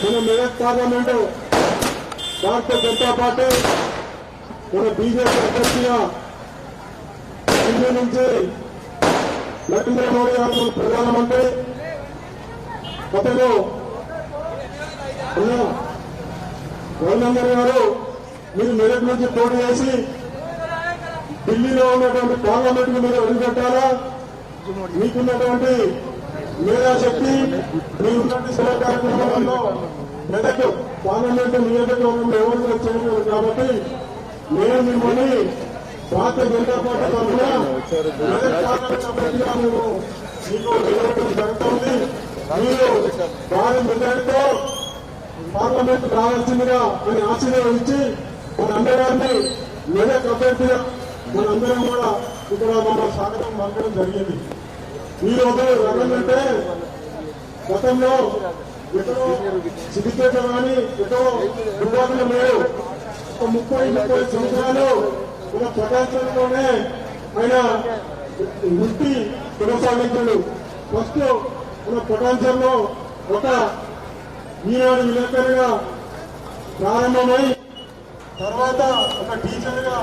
మన Medak parliament Bharatiya Janata party మన BJP అభ్యర్థిగా ఢిల్లీ నుంచి నరేంద్ర మోడీ గారు ప్రధానమంత్రి గతంలో రఘునందన్ గారు మీరు మెదక్ నుంచి పోటీ చేసి ఢిల్లీలో ఉన్నటువంటి పార్లమెంట్ కు మీరు అడుగుపెట్టారా? మీకున్నటువంటి మేధాశక్తి మీకున్నటువంటి సేవా కార్యక్రమాలలో మెదక్ పార్లమెంటు నియోజకవర్గంలో ఎవరు చేయలేదు కాబట్టి నేను మిమ్మల్ని భారతీయ జనతా పార్టీ తరఫున మెదక్ పార్లమెంట్ అభ్యర్థిగా మీకు నిలబెట్టడం జరుగుతుంది. మీరు భారీ మెజారిటీతో పార్లమెంట్ రావాల్సిందిగా అని ఆశీర్వదించి మనందరినీ మెదక్ అభ్యర్థిగా మనందరం కూడా ఇక్కడ మన స్వాగతం పలకడం జరిగింది. ఈ రోజు రకంటే గతంలో ఎక్కడో సిద్దిపేట కానీ ఎక్కడో దుర్గాకుల మేరు 30 సంవత్సరాలు మన ప్రకాశంలోనే ఆయన వృత్తి కొనసాగించాడు. ఫస్ట్ మన ప్రకాశంలో ఒక ఈనాడు విలేకరుగా ప్రారంభమై తర్వాత ఒక టీచర్గా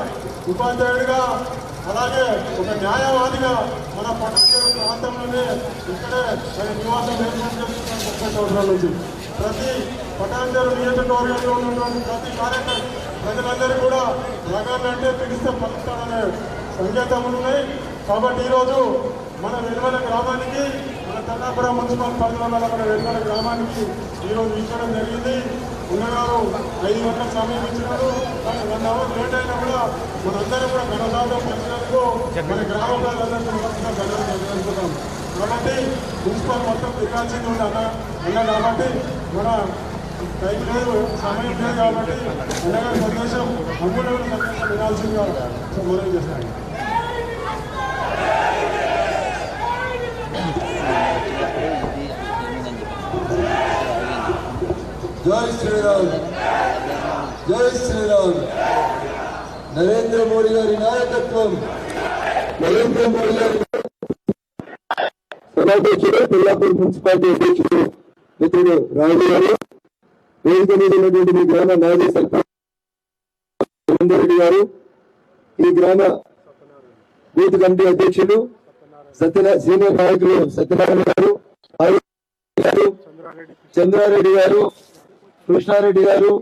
ఉపాధ్యాయుడిగా అలాగే ఒక న్యాయవాదిగా మన పట్టణ ప్రాంతంలోనే ఇక్కడే ఆయన నివాసం ఏర్పాటు 30 సంవత్సరాల నుంచి ప్రతి పటాన్చేరు నియోజకవర్గంలో ఉన్నటువంటి ప్రతి కార్యక్రమం ప్రజలందరూ కూడా రకాలంటే పిలిస్తే పలుకుతాడనే సంకేతములు ఉన్నాయి. కాబట్టి ఈరోజు మన వెలువల గ్రామానికి మన తల్లాపురం మున్సిపల్ పరిధిలో మన వెలువల గ్రామానికి ఈరోజు ఇచ్చడం జరిగింది. ఉన్నగారు 5 గంటల సమయం ఇచ్చినారు. కానీ 1 అవర్ లేట్ అయినా కూడా మనందరం కూడా ఘనసాధం వచ్చినందుకు మన గ్రామ ప్రజలందరికీ ఘనసాధం. కాబట్టి మున్సిపల్ మొత్తం తిరగాల్సింది అన్న కాబట్టి మన టైం లేదు, సమయం లేదు. కాబట్టి అన్నగారి సందేశం అమూల్యమైన సందేశం వినాల్సిందిగా మనం చేస్తాను. జై శ్రీరామ్, జై శ్రీరామ్. నరేంద్ర మోడీ గారి నాయకత్వం, నరేంద్ర మోడీ గారి సభాధ్యక్షుడు పిల్లాపూర్ మున్సిపాలిటీ అధ్యక్షుడు మిత్రుడు రాజు గారు, వేదిక మీద ఉన్నటువంటి మీ గ్రామ మాజీ సర్పంచ్ రెడ్డి గారు, ఈ గ్రామ బూత్ కమిటీ అధ్యక్షులు సీనియర్ నాయకులు సత్యనారాయణ గారు, చంద్రారెడ్డి గారు, కృష్ణారెడ్డి గారు,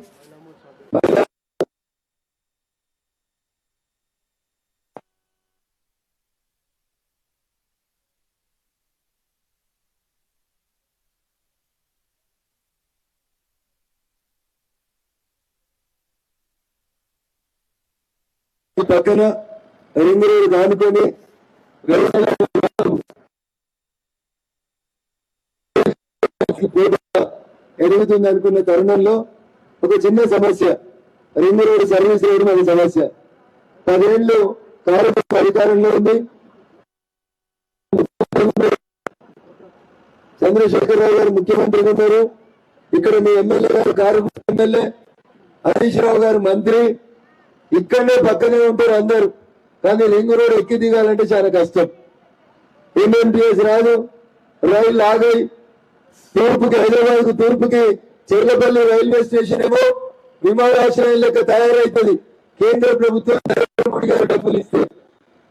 పక్కన రింగ్ రోడ్ దానుకొని ఎదుగుతుంది అనుకున్న తరుణంలో ఒక చిన్న సమస్య, రింగ్ రోడ్ సర్వీస్ రోడ్ ఒక సమస్య. 10 ఏళ్ళు కాంగ్రెస్ అధికారంలో ఉంది. చంద్రశేఖరరావు గారు ముఖ్యమంత్రిగా ఉన్నారు. ఇక్కడ మీ ఎమ్మెల్యే గారు కారు ఎమ్మెల్యే, హరీష్ రావు గారు మంత్రి, ఇక్కడనే పక్కనే ఉంటారు అందరూ. కానీ రింగ్ రోడ్ ఎక్కి దిగాలంటే చాలా కష్టం. ఎంఎంటీఎస్ రాదు, రైలు ఆగాయి. తూర్పుకి హైదరాబాద్ కు తూర్పుకి చెర్లపల్లి రైల్వే స్టేషన్ ఏమో విమానాశ్రయం లెక్క తయారైతుంది. కేంద్ర ప్రభుత్వం నరేంద్ర మోడీ గారు డబ్బులు ఇస్తే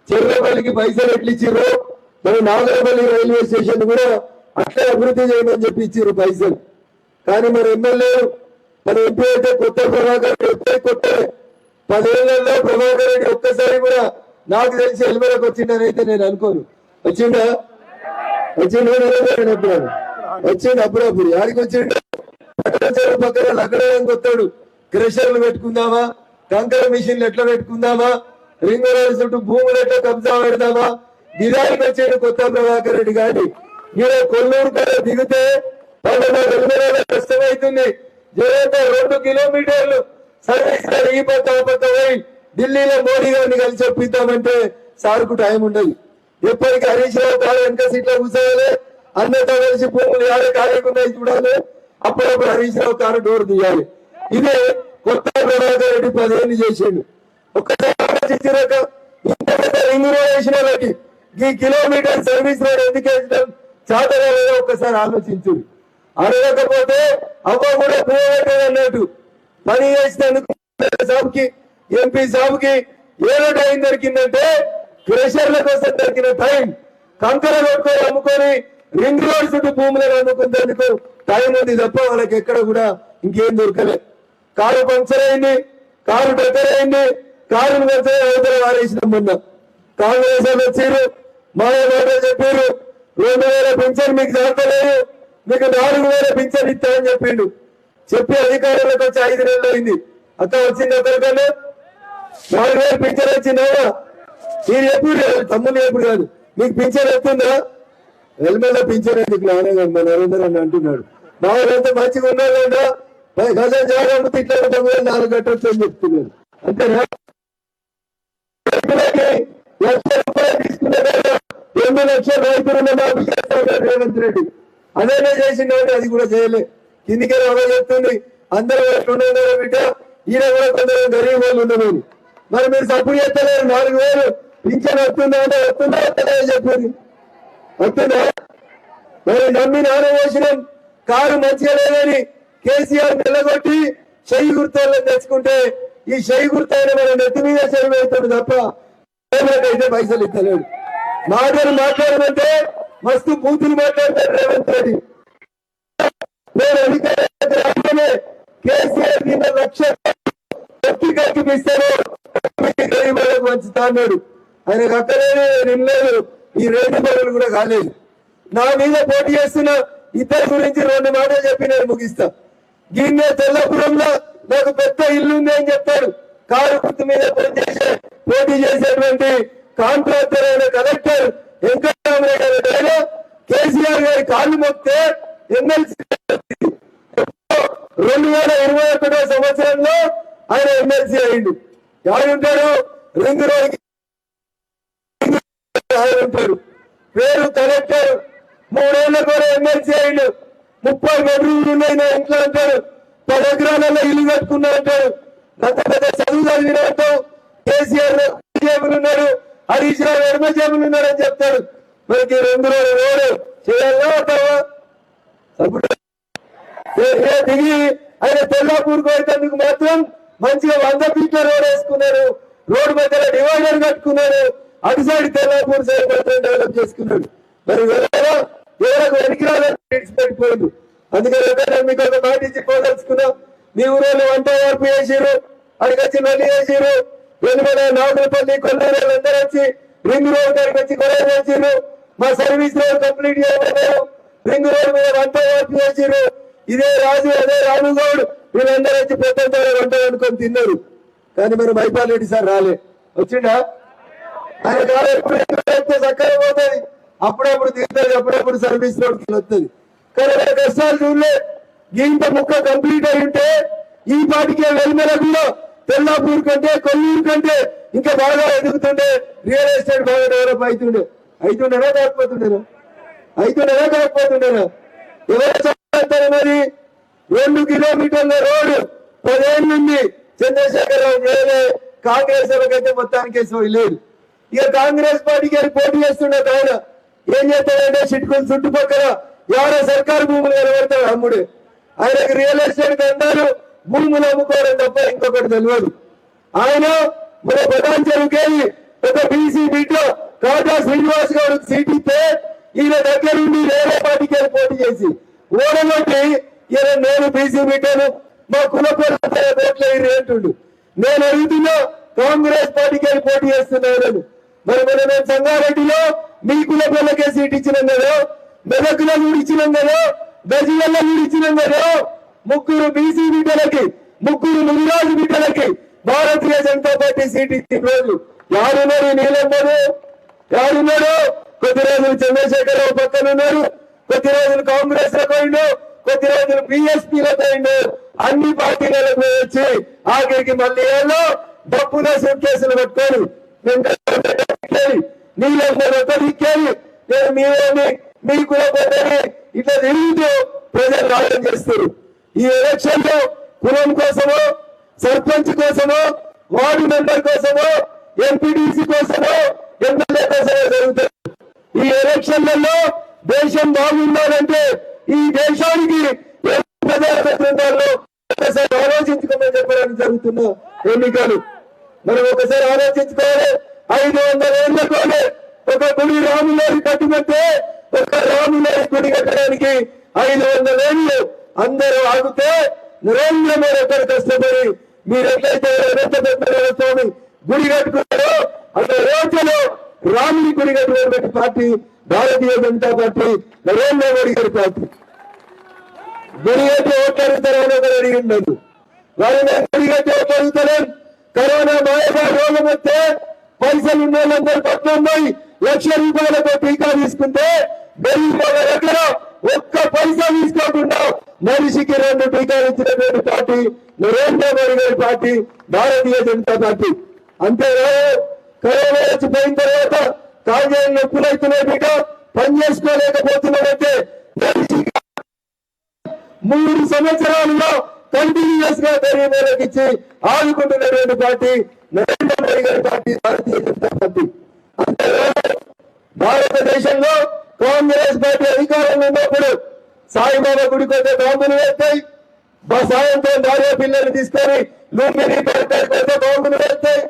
చెర్లపల్లికి పైసలు ఎట్లు ఇచ్చిర్రు, మన నాగరపల్లి రైల్వే స్టేషన్ కూడా అట్లా అభివృద్ధి చేయమని చెప్పి ఇచ్చిర్రు పైసలు. కానీ మన ఎమ్మెల్యే మన ఎంపీ అయితే కొత్త ప్రభాకర్ రెడ్డి కొత్త 10 ఏళ్లలో ప్రభాకర్ రెడ్డి ఒక్కసారి కూడా నాకు తెలిసి ఎల్మెలకు వచ్చిండని అయితే నేను అనుకోను. వచ్చిండా వచ్చిండు అప్పుడప్పుడు ఆడికి వచ్చిండు. పక్కన లక్కడానికి వస్తాడు. క్రెషర్లు పెట్టుకుందామా, కంకర మిషన్లు ఎట్లా పెట్టుకుందామా, రింగ్ రోడ్ చుట్టూ భూములు ఎట్లా కబ్జా పెడదామా, గిరాయికి వచ్చాడు కొత్త ప్రభాకర్ రెడ్డి గారి. మీరు కొల్లూరు కాడ దిగితే 12 కష్టమవుతుంది. 2 కిలోమీటర్లు సర్వీస్ ఈ పక్క పోయి ఢిల్లీలో మోడీ గారిని కలిసి చెప్పిద్దామంటే సార్కు టైం ఉండదు. ఎప్పటికీ హరీష్ రావు కాదు వెనక సీట్లో కూర్చోవాలి, అన్నతో కలిసి భూములు యాడే కార్యక్రమాలు చూడాలి. అప్పుడప్పుడు హరీష్ రావు కారు డోర్ తీయాలి. ఇదే కొత్త ప్రభాకర్ రెడ్డి 10 ఏళ్ళు చేసిండు. ఒక్కసారి రింగ్ రోడ్ వేసిన వాళ్ళకి ఈ కిలోమీటర్ సర్వీస్ రోడ్ ఎందుకు వేసడం చాతగా ఒక్కసారి ఆలోచించు. అడగకపోతే అవ్వ కూడా పని చేసినందుకు సాబుకి ఎంపీ సాబుకి ఏదో టైం దొరికిందంటే క్రెషర్ల కోసం దొరికిన టైం, కంకర కొట్టుకొని అమ్ముకొని రింగ్ రోడ్ చుట్టూ భూములను అమ్ముకునేందుకు టైం ఉంది తప్ప వాళ్ళకి ఎక్కడ కూడా ఇంకేం దొరకలే. కారు పంక్చర్ అయింది, కారు టక్కర్ అయింది, కారును పంక్చర్ అవతల వారేసినాం. మొన్న కాంగ్రెస్ వాళ్ళు వచ్చారు, మాయ మాటలు చెప్పారు, 2000 పింఛన్ మీకు దొరకలేదు, మీకు 4000 పింఛన్ ఇస్తామని చెప్పిండు. చెప్పి అధికారులకు వచ్చి 5 నెలలు అయింది. అక్క వచ్చింది ఒకరికన్నా 4000 పింఛన్ వచ్చిందా? మీరు ఎప్పుడు తమ్ముళ్ళు ఎప్పుడు కాదు, మీకు పింఛన్ వస్తుందా? హెల్మెట్ పింఛన్ ఎందుకు నాన్న మా నరేంద్ర అని అంటున్నాడు. మా వాళ్ళంతా మంచిగా ఉన్నాళ్ళంట, గజం జాగ్రత్త ఇట్లా 4 కట్టొచ్చు అని చెప్తున్నాడు. అంతేనా? ₹1,00,000 తీసుకునే 2 లక్షల రైతులు మాకు చేస్తాడు రేవంత్ రెడ్డి. అదేనే చేసిండే, అది కూడా చేయలే. కిందికే ఎవరో చెప్తుంది అందరూ ఉండేవారు బిడ్డ, ఈయన కూడా కొందరు గరీబ్ వాళ్ళు ఉండమని. మరి మీరు సపోర్ట్ చేస్తలేరు. 4000 పింఛన్ వస్తుందా అంటే వస్తుందా చెప్పింది, వస్తుందా? మరి నమ్మి నాన్న వేసినాం, కారు మంచిగా లేదని కేసీఆర్ నిలగొట్టి చెయ్యి గుర్తాలను తెచ్చుకుంటే ఈ చెయ్యి గుర్తైన మన నెత్తి మీద చెరువు అవుతాడు తప్ప అయితే పైసలు ఇస్తలేడు. మాటలు మాట్లాడమంటే మస్తు బూతులు మాట్లాడతాడు రేవంత్ రెడ్డి. నేను అధికారమే కేసీఆర్ కింద 1,00,000 కల్పిస్తాను, గరీబులకు పంచుతా అన్నాడు. ఆయనకు అక్కడేనే నిన్నలేదు, ఈ 2 పనులు కూడా కాలేదు. నా మీద పోటీ చేస్తున్న ఇద్దరు గురించి 2 మాటలు చెప్పి నేను ముగిస్తా. గిన్నె తెల్లపురంలో నాకు పెద్ద ఇల్లు ఉంది అని చెప్తాడు. కారు గుర్తు మీద పోటీ చేసేటువంటి కాంట్రాక్టర్ అయిన కలెక్టర్ వెంకటరామరెడ్డి గారు ఆయన కేసీఆర్ గారి కాళ్ళు మొక్కితే ఎమ్మెల్సీ 2021 సంవత్సరంలో ఆయన ఎమ్మెల్సీ అయిండు. ఎవరుంటాడు? రింగ్ రోడ్ ఉంటాడు. పేరు కలెక్టర్, 3 ఏళ్ల కూడా ఎమ్మెల్సీ అయిండు. 30 బెడ్రూమ్లు ఉన్నాయి నా ఇంట్లో అంటాడు. 10 ఎకరాలలో ఇల్లు కట్టుకున్నా అంటాడు. అంత పెద్ద చదువు చదివిన అంటావు. కేసీఆర్ జేబులు ఉన్నాడు, హరీష్ రావు ఎడమ జేబులు ఉన్నాడు అని చెప్తాడు. మనకి 2 రోడ్డు చేయాలా అంటావా? దిగి ఆయన తెల్లాపూర్ పోయేందుకు మాత్రం మంచిగా 100 ఫీట్ల రోడ్ వేసుకున్నారు. రోడ్డు మధ్యలో డివైడర్ కట్టుకున్నారు. అటు సైడ్ తెల్లాపూర్ సైడ్ మాత్రం డెవలప్ చేసుకున్నాడు. మరి ఎవరికి వెనక్కి పెట్టిపోయింది. అందుకని మీకు ఒక మాట ఇచ్చి పోదలుచుకున్నాం. మీ ఊరిలో వంట వార్పు చేసిరు, అక్కడికి వచ్చి నల్లి చేసిరు, వెనుమల నాగులపల్లి కొల్లారు అందరూ వచ్చి రింగ్ రోడ్ కాడికి వచ్చి కొలే చేసిరు. మా సర్వీస్ రోడ్ కంప్లీట్ చేయమన్నారు. రింగ్ రోడ్ మీద వంట వార్పు చేసిరు. ఇదే రాజు అదే రాముగౌడ్ వీళ్ళందరూ వచ్చి పొద్దుతో వంట వండుకొని తిన్నారు. కానీ మరి మైపాల్ రెడ్డి సార్ రాలే. వచ్చిండా? ఆయన కాదు ఎప్పుడు చక్కగా పోతుంది, అప్పుడప్పుడు తీరుతుంది, అప్పుడప్పుడు సర్వీస్ రోడ్ వస్తుంది. కానీ కష్టాలు చూడలే. ఇంత ముక్క కంప్లీట్ అయి ఉంటే ఈ పాటికే వెల్మెలగులో తెల్లాపూర్ కంటే కొల్లూరు కంటే ఇంకా బాగా ఎదుగుతుండే, రియల్ ఎస్టేట్ బాగా డెవలప్ అవుతుండేనా కాకపోతుండేనా? ఎవరు చెప్తారు మరి? 2 కిలోమీటర్ల రోడ్డు 10 ఏళ్ళు ఉంది. చంద్రశేఖరరావు చేయలే. కాంగ్రెస్ వాళ్ళకైతే మొత్తానికే లేదు. ఇక కాంగ్రెస్ పార్టీకి పోటీ చేస్తుండే ఆయన ఏం చేస్తాడంటే చిట్కులు చుట్టుపక్కల ఎవరో సర్కారు భూములు నిలబెడతాడు అమ్ముడే. ఆయనకు రియల్ ఎస్టేట్ దండాలు భూములు అమ్ముకోవడం తప్ప ఇంకొకటి తెలియదు. ఆయన మన ప్రధాన చెరువుకెళ్ళి ఒక బీసీ బిడ్డ కాటా శ్రీనివాస్ గౌడ్కి సీట్ ఇస్తే ఈయన దగ్గర నుండి వేరే పార్టీకి వెళ్ళి పోటీ చేసి ఓడగొట్టి ఈయన నేను బీసీ బిడ్డను మా కులపేరు ఓట్లేరు అంటుండు. నేను అడుగుతున్నా కాంగ్రెస్ పార్టీకి వెళ్ళి పోటీ చేస్తున్నాను. మరి మన నేను సంగారెడ్డిలో మీ కులపేర్లకే సీట్ ఇచ్చినాం కదా, మెదకులో కూడా ఇచ్చినాం కదా, గజివల్లో కూడా ఇచ్చినాం కదా. 3 బీసీ బిడ్డలకి 3 ముదిరాజు బిడ్డలకి భారతీయ జనతా పార్టీ సీట్ ఇచ్చిన రోజు ఎవరున్నారు? నీలమ్మరు ఎవరున్నారు? కొద్ది రోజులు చంద్రశేఖరరావు పక్కన ఉన్నారు, కొద్ది రోజులు కాంగ్రెస్ లో పోయిండు, కొద్ది రోజులు బిఎస్పీలో పోయిండు. అన్ని పార్టీలకు వచ్చి ఆఖరికి మళ్ళీ ఏళ్ళు డబ్బున సూట్ కేసులు పట్టుకొని నీళ్ళందరూ ఒకరిక్కేది నేను మీరేమి మీ కూడా ఇట్లా తిరుగుతూ ప్రజలు రావడం చేస్తారు. ఈ ఎలక్షన్ లో కులం కోసమో, సర్పంచ్ కోసమో, వార్డు మెంబర్ కోసమో, ఎంపీడీసీ కోసమో, ఎమ్మెల్యే కోసమో జరుగుతాయి. ఈ ఎలక్షన్లలో దేశం బాగుండాలంటే ఈ దేశానికి ప్రజాప్రతినిధులు ఆలోచించుకోమని చెప్పడానికి జరుగుతున్న ఎన్నికలు. మనం ఒకసారి ఆలోచించుకోవాలి. 500 ఏళ్లకోనే ఒక గుడి రాములని కట్టుకుంటే ఒక రాములని గుడి కట్టడానికి 500 ఏళ్ళు అందరూ ఆగితే నరేంద్ర మోడీ ఎక్కడ కష్టపడి మీరు ఎట్లయితే స్వామి గుడి కట్టుకున్నారో అక్కడ రోజులో రాముని గుడి కట్టుకున్నటువంటి పార్టీ భారతీయ జనతా పార్టీ, నరేంద్ర మోడీ గారి పార్టీ. గుడి కట్టి ఓట్లు అడుగుతారని ఒకరు అడిగిండు. వాళ్ళని గుడి కట్టి ఓట్లు అడుగుతారు. కరోనా మాయమారి రోగం వస్తే పైసలు ఉన్న వాళ్ళందరూ 19 లక్షల రూపాయలతో టీకా తీసుకుంటే గరీబ్ వాళ్ళ దగ్గర ఒక్క పైసా తీసుకోకుండా మనిషికి 2 టీకాలు ఇచ్చినటువంటి పార్టీ నరేంద్ర మోడీ గారి పార్టీ, భారతీయ జనతా పార్టీ. అంతేకాదు కరోనా వచ్చిపోయిన తర్వాత కాజేలు నొప్పులు అవుతున్నాయి, బిడ్డ పని చేసుకోలేకపోతున్నాడంటే మనిషికి 3 సంవత్సరాలుగా కంటిన్యూస్ గా గరీబులకు ఇచ్చి ఆదుకుంటున్నటువంటి పార్టీ నరేంద్ర మోడీ గారి పార్టీ, భారతీయ జనతా పార్టీ. అంతేకాదు భారతదేశంలో కాంగ్రెస్ పార్టీ అధికారంలో ఉన్నప్పుడు సాయిబాబా గుడి కొంత బాంబులు వేస్తాయి, సాయంతో భార్య పిల్లలు తీసుకొని లూంబిని పెడితే బాంబులు వేస్తాయి,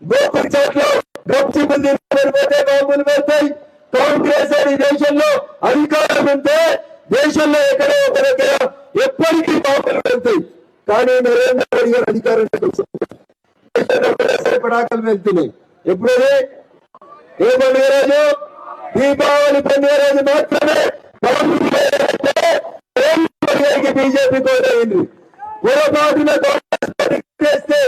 గోకుల్ చాట్లో గప్చిపులు తీసుకొని బాంబులు వేస్తాయి. కాంగ్రెస్ ఈ దేశంలో అధికారం ఉంటే దేశంలో ఎక్కడో ఒక దగ్గర ఎప్పటికీ బాంబులు వెళ్తాయి. కానీ నరేంద్ర మోడీ గారు అధికారం పడాకలు వెళ్తున్నాయి. ఎప్పుడైతే ఏ పండుగ రోజు? దీపావళి పండుగ రోజు మాత్రమే బీజేపీ కోరైంది. పొరపాటున చేస్తే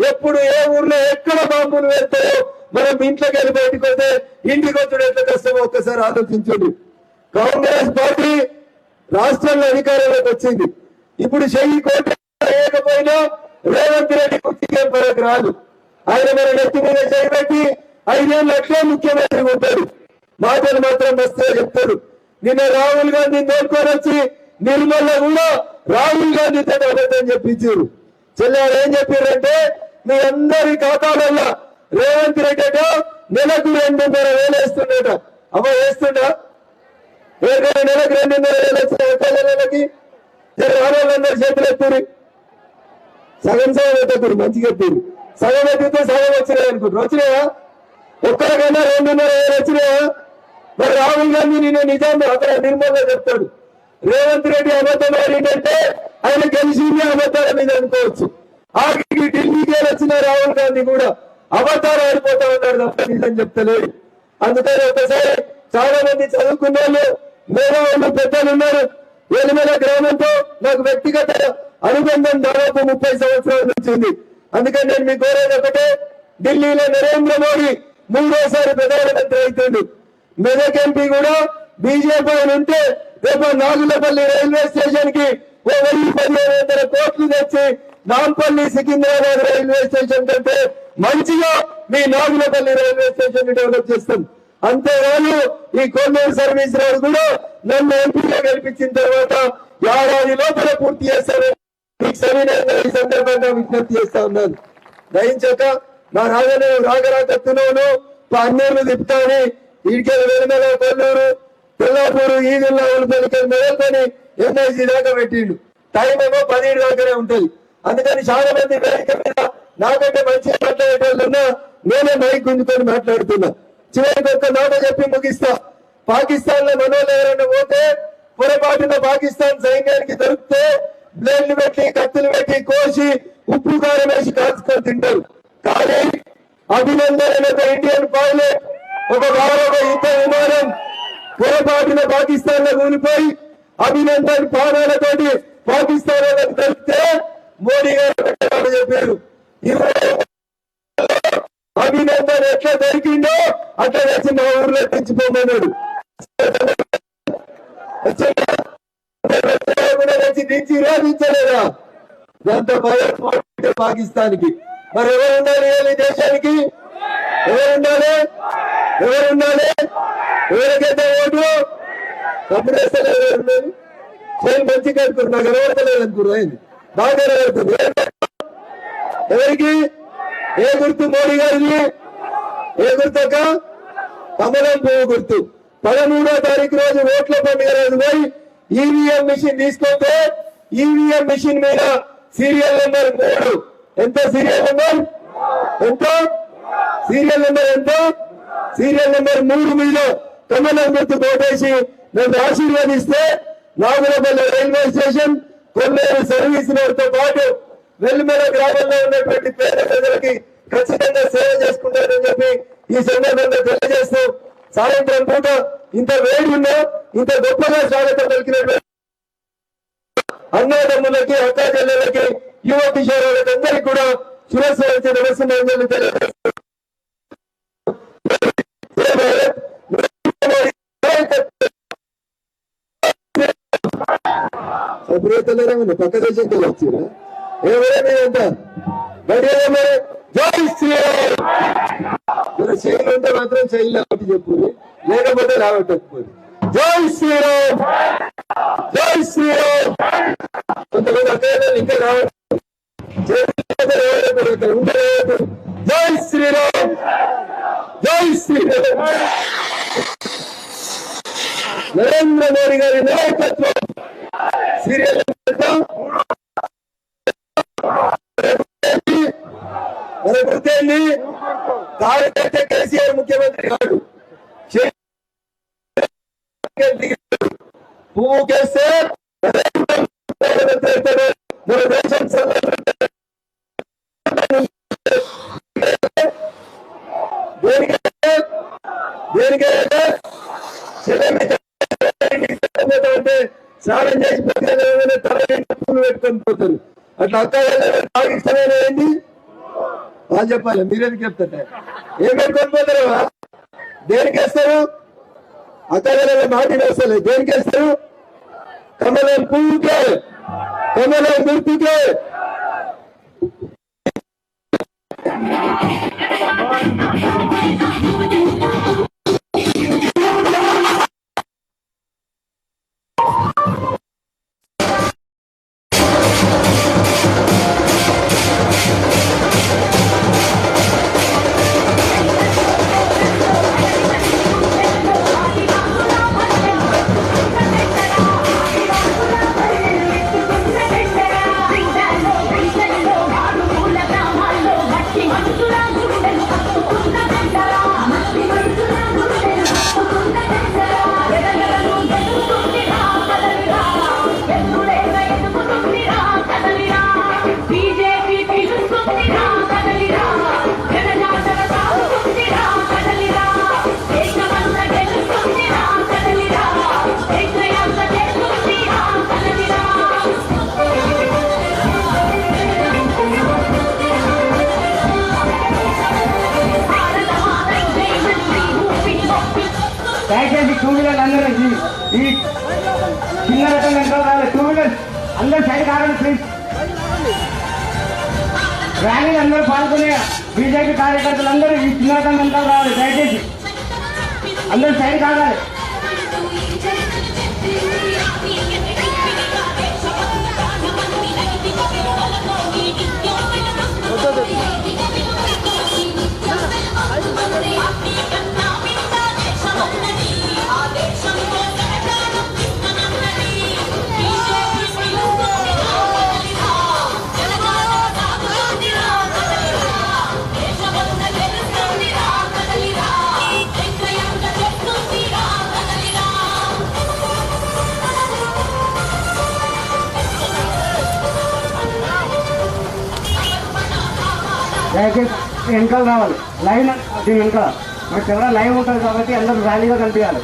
ఎప్పుడు ఏ ఊర్లో ఎక్కడ బాంబులు వేస్తాయో మనం ఇంట్లోకి వెళ్ళి బయటకు వస్తే ఇంటికి వచ్చుడు ఎంత కష్టమో ఒక్కసారి ఆలోచించండి. కాంగ్రెస్ పార్టీ రాష్ట్రంలో అధికారంలోకి వచ్చింది. ఇప్పుడు చెయ్యి కోట లేకపోయినా రేవంత్ రెడ్డి కుర్చీకేం పరకు రాదు. ఆయన మన నెత్తి మీద చేయబెట్టి 5 ఏళ్ళు అట్లే ముఖ్యమంత్రి ఉంటాడు. మాటలు మాత్రం మస్తుగా చెప్తాడు. నిన్న రాహుల్ గాంధీ తోడుకొని వచ్చి నిర్మల్లో కూడా రాహుల్ గాంధీ తన అబద్ధం చెప్పించారు. చెల్లెలు ఏం చెప్పారంటే మీ అందరి ఖాతాలలో రేవంత్ రెడ్డి అట నెలకు 2,500 వేస్తుండట. అమ్మ వేస్తుండా? నెలకు 2,500 వచ్చిన నెలకి రావాలన్నారు చేతులు ఎత్తురు, సగం ఎత్తురు, మంచిగా ఎత్తురు. సగం ఎత్తితే సగం వచ్చినాయి అనుకుంటారు. వచ్చినాయా? ఒక్కరికైనా 2,500 వచ్చినాయా? మరి రాహుల్ గాంధీ నిన్న నిజాం అక్కడ నిర్మల్లో చెప్తాడు. రేవంత్ రెడ్డి అబద్ధం ఆడిందంటే ఆయన గెలిచింది అబద్ధాల మీద అనుకోవచ్చు. ఆఖరికి ఢిల్లీకి వచ్చిన రాహుల్ గాంధీ కూడా అబద్ధాలు ఆడిపోతా ఉన్నాడు తప్ప నిజం చెప్తలేడు. అందుకని ఒకసారి చాలా మంది చదువుకున్న వాళ్ళు, మేధావులు, పెద్దలు ఉన్నారు. ఎలిమెల గ్రామంతో నాకు వ్యక్తిగత అనుబంధం దాదాపు 30 సంవత్సరాల నుంచి ఉంది. అందుకని నేను మీకు కోరేది ఒకటే, ఢిల్లీలో నరేంద్ర మోడీ 3వ ప్రధానమంత్రి అవుతుండు. మెదక్ ఎంపీ కూడా బీజేపీ అని ఉంటే రేపు నాగులపల్లి రైల్వే స్టేషన్ కి 1,000-1,500 కోట్లు తెచ్చి నాంపల్లి సికింద్రాబాద్ రైల్వే స్టేషన్ కంటే మంచిగా మీ నాగులపల్లి రైల్వే స్టేషన్ ని డెవలప్ చేస్తాం. అంతేగాని ఈ కొల్లూరు సర్వీస్ రోడ్ కూడా నన్ను ఎంపీగా గెలిపించిన తర్వాత 1 ఏడాది లోపల పూర్తి చేస్తానని మీకు సవినయంగా ఈ సందర్భంగా విజ్ఞప్తి చేస్తా ఉన్నాను. దయించాక నా రాగరాకత్తున్నాను అన్నూరులు తిప్పుతాని ఇడికెళ్ళి వెలుమల, కొల్లూరు, తెల్లాపూరు, ఈగుల్లా, ఉల్పల్లికెళ్ళి మొదలుకొని ఎంఐసీ దాకా పెట్టిండు. టైం ఏమో 10 దాకానే ఉంటది. అందుకని చాలా మంది వేదిక మీద నాకంటే మంచిగా మాట్లాడేటోళ్ళున్నా నేనే మైక్ గుంజుకొని మాట్లాడుతున్నా. చివరికి ఒక్క మాట చెప్పి ముగిస్తా. పాకిస్తాన్ లో మనోళ్ళు ఎవరైనా పోతే పొరపాటున పాకిస్తాన్ సైన్యానికి దొరికితే బ్లేడ్లు పెట్టి, కత్తులు పెట్టి, కోసి ఉప్పు కారం వేసి కాల్చుకొని తింటారు. కానీ అభినందన్ ఒక ఇండియన్ పైలట్, ఒక భారత యుద్ధ విమానం పొరపాటున పాకిస్తాన్ లో కూలిపోయి అభినందన్ ప్రాణాలతోటి పాకిస్తాన్ వాళ్ళకి దొరికితే మోడీ గారు చెప్పారు, అభినందన్ ఎట్లా దొరికిందో అట్లా వచ్చి మా ఊర్లో తెచ్చిపోమన్నాడు. దించి రాధించలేదా? ఎంత భయం పాకిస్తాన్ కి. మరి ఎవరు ఉండాలి ఈ దేశానికి? ఎవరుండాలి? ఎవరికైతే ఓట్లు తప్పుడు వేస్తలేదు. ఎవరున్నారు? నేను మంచి కడుతున్నారు, నాకు ఎవరలేదు అనుకున్నారు. అయింది బాగా కడుతుంది. ఎవరికి? ఏ గుర్తు? మోడీ గారిని. ఏ గుర్తక? కమలం పువ్వు గుర్తు. 13వ తారీఖు రోజు ఓట్ల పండుగ రోజు పోయి ఈవీఎం మిషన్ తీసుకుంటే ఈవీఎం మిషన్ మీద సీరియల్ నెంబర్ 3 ఎంత సీరియల్ నెంబర్ ఎంత సీరియల్ నెంబర్ ఎంత సీరియల్ నెంబర్ 3 మీద కమలం గుర్తు కోటేసి నన్ను ఆశీర్వదిస్తే నాగులపల్లి రైల్వే స్టేషన్ కొల్లేరు సర్వీస్ రోడ్తో పాటు వెల్మెల గ్రామంలో ఉన్నటువంటి పేద ప్రజలకి ఖచ్చితంగా సేవ చేసుకుంటారని చెప్పి ఈ సందర్భంగా తెలియజేస్తూ సాయంత్రం పూట ఇంత వేడి ఉన్నా ఇంత గొప్పగా స్వాగతం పలికినటువంటి అన్నదమ్ములకి అక్కా చెల్లెలకి యువ కిషోరులకి అందరికీ కూడా శిరస్సు వచ్చి నమస్కారాలు తెలియజేస్తూ పక్క దేశం వచ్చారా ఏమైనా జై శ్రీరామ్ మన శైలి ఉంటే మాత్రం శైలి ఒకటి చెప్పు లేకపోతే రావట్టకపోదు జై శ్రీరామ్ జై శ్రీరామ్ కొంతమంది అక్కడ ఇంకా రావట్లేదు జై శ్రీరామ్ జై శ్రీరామ్ నరేంద్ర మోడీ గారి నాయకత్వం సీరియల్ మన గుర్తేంది కార్యకర్త కేసీఆర్ ముఖ్యమంత్రి కాదు పువ్వు కేస్తే మన దేశం దేనికంటే స్నానం చేసి పూలు పెట్టుకొని పోతారు అట్లా అక్క ఇష్టమైన ఏంటి వాళ్ళు చెప్పాలి మీరేది చెప్తారు ఏం పెట్టుకొని పోతారు దేనికి వేస్తారు అక్క మాట వేస్తారు దేనికి వేస్తారు కమలం పువ్వుకే కమలం గుర్తుకే దయచేసి 2 వీలర్ అందరూ ఈ చిన్న రకం వెంటనే రావాలి 2 వీలర్ అందరూ సైడ్ కావాలి ప్లీజ్ ర్యాలీ అందరూ పాల్గొనే బీజేపీ కార్యకర్తలు అందరూ ఈ చిన్న రకం వెంటనే రావాలి దయచేసి అందరూ సైడ్ కావాలి దయచేసి వెనకాల రావాలి లైన్ దీని వెనకాల మనకి ఎవరైనా లైవ్ ఉంటుంది కాబట్టి అందరూ ర్యాలీగా కనిపించాలి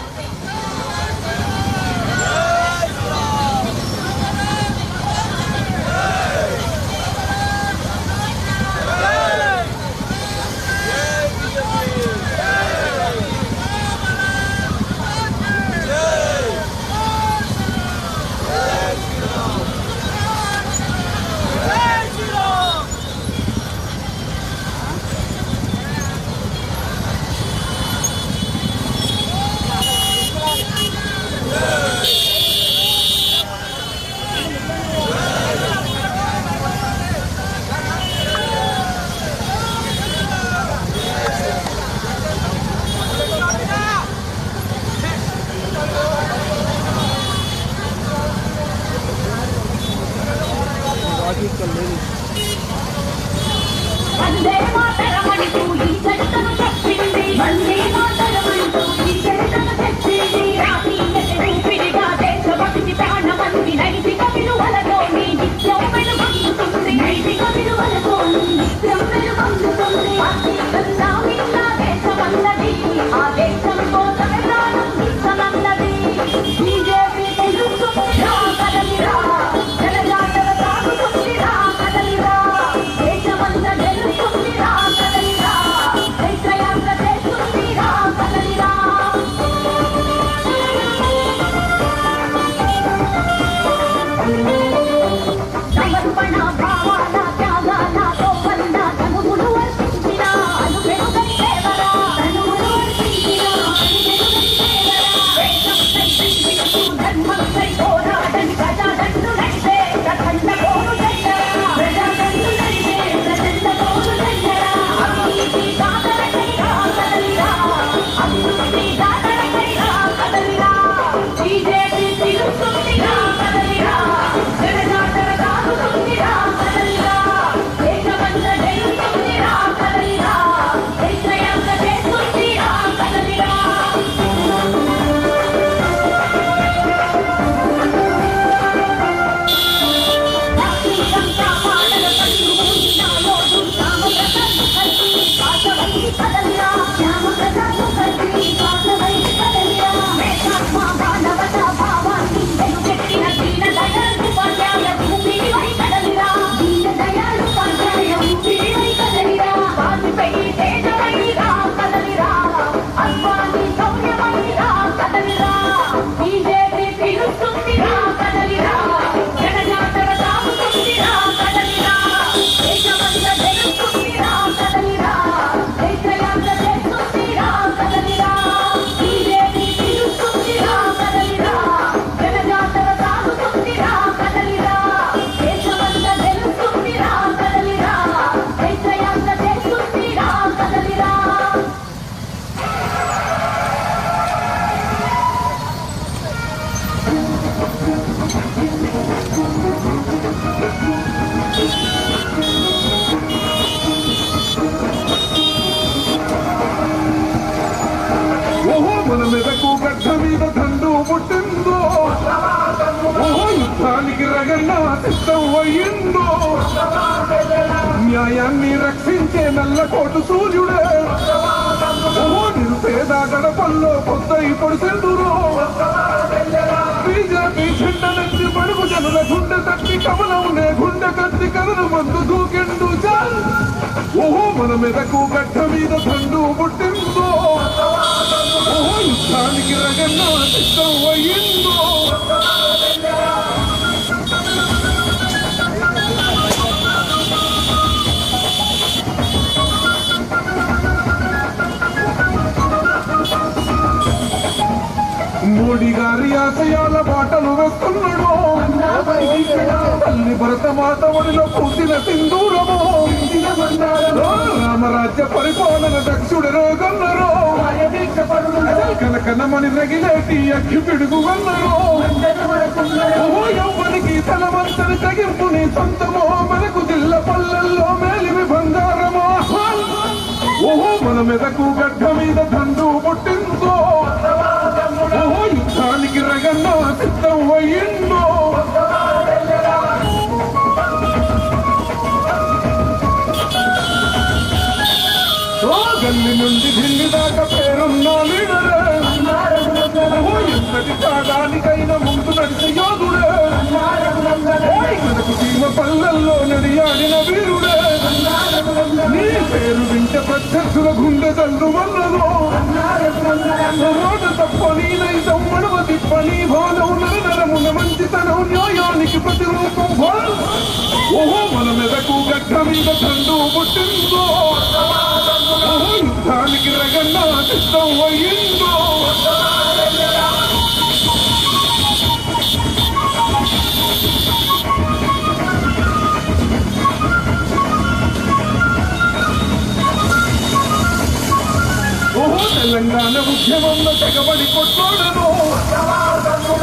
వందే మాతరమంటూ ఈ చరితను చెప్పింది, వందే మాతరమంటూ ఈ చరితను చెప్పింది. రాజీయత రూపిణిగా దేశభక్తి ప్రాణమంది, నైతిక విలువలతో నీ నిత్యం వెలుగొందుతుంది, నైతిక విలువలతో నీ నిత్యం వెలుగొందుతుంది. ఆర్థికంగా మిన్న దేశమన్నది, ఆ దేశం కోసమే ప్రాణం ఇష్టమన్నది. బీజేపీ తెలుసుకుందా కదలిరా, జనజాతర సాగుతుందిరా కదలిరా, దేశమంతా గెలుస్తుందిరా కదలిరా, దేశయాత్ర చేస్తుందిరా కదలిరా. సమర్పణ భావాల త్యాగాలతో వల్ల తనువును అర్పించిన అనుపెరుగై దేవరా, తనువును అర్పించిన అనుపెరుగై దేవరా. దేశంపై శ్రీవిష్ణు ధర్మంపై పోరాడని ప్రజాదండులైతే ప్రచండ పోరు చెయ్యరా, ప్రజాదండులైతే ప్రచండ పోరు చెయ్యరా. అవినీతి దాతలకైరా కదలిరా, అభివృద్ధి దాతలకైరా కదలిరా, బీజేపీ పిలుస్తుందిరా కదలిరా, జనజాతర సాగుతుందిరా కదలిరా, దేశమంతా గెలుస్తుందిరా కదలిరా, దేశయాత్ర చేస్తుందిరా కదలిరా. బీజేపీ పిలుస్తుందిరా కదలిరా, జనజాతర సాగుతుందిరా కదలిరా, దేశమంతా గెలుస్తుందిరా కదలిరా, దేశయాత్ర చేస్తుందిరా కదలిరా. బీజేపీ పిలుస్తుందిరా కదలిరా, జనజాతర సాగుతుందిరా కదలిరా, దేశమంతా గెలుస్తుందిరా కదలిరా, దేశయాత్ర చేస్తుందిరా కదలిరా. ఓహో మన మెదకు గడ్డ మీద దండు పుట్టిందో, ఓహో యుద్ధానికి రగన్నా సిద్ధం అయ్యిందో, న్యాయాన్ని రక్షించే నల్లకోటు సూర్యుడే, ఓహో నిరుపేద గడపల్లో కొత్త ఇప్పుడు సెందురో. బీజేపీ చెండ నుంచి పడుగు జనుల గుండె తట్టి కమలమునే గుండె కత్తి కథను మందు దూకెండు చాలు. ఓహో మన మెదకు గడ్డ మీద దండు పుట్టిందో, ఓహో యుద్ధానికి రగన్నా సిద్ధం అయ్యిందో. మోడీ గారి ఆశయాల బాటలు వేస్తున్నాడు, తల్లి భరత మాత ఒడిలో పూసిన సింధూరము, రామరాజ్య పరిపాలన దక్షుడరో గన్నరో, కనకనమని రగిలేటి అగ్గి పిడుగు గన్నరో. ఓ యవ్వనికి తలవంతని తగింపు నీ సొంతమో, మనకు జిల్ల పల్లెల్లో మేలిమి బంగారమో. ఓహో మన మెదకు గడ్డ మీద దండు పుట్టిందో, ఓహో యుద్ధానికి రగన్నా సిద్ధం అయ్యిందో. ఓ గల్లి నుండి ఢిల్లీ దాకా పేరున్న లీడరే, ఓ ఎంతటి త్యాగానికైనా ముందు నడిచే యోధుడే, మనకు సీమ పల్లెల్లో నడియాడిన వీరుడే. నీ పేరు వింటే ప్రత్యర్థుల గుండె తల్లు వల్లదో, రోడ్డు తప్ప నీ నైతం మడవ తిప్ప నీ భావం నరనరమున మంచితనం న్యాయానికి ప్రతిరూపం. ఓహో మన మెదకు గడ్డ మీద దండు పుట్టిందో, ఓహో యుద్ధానికి రగన్నా సిద్ధం అయ్యిందో. ఓహో తెలంగాణ ఉద్యమంలో తెగబడి కొట్లాడను,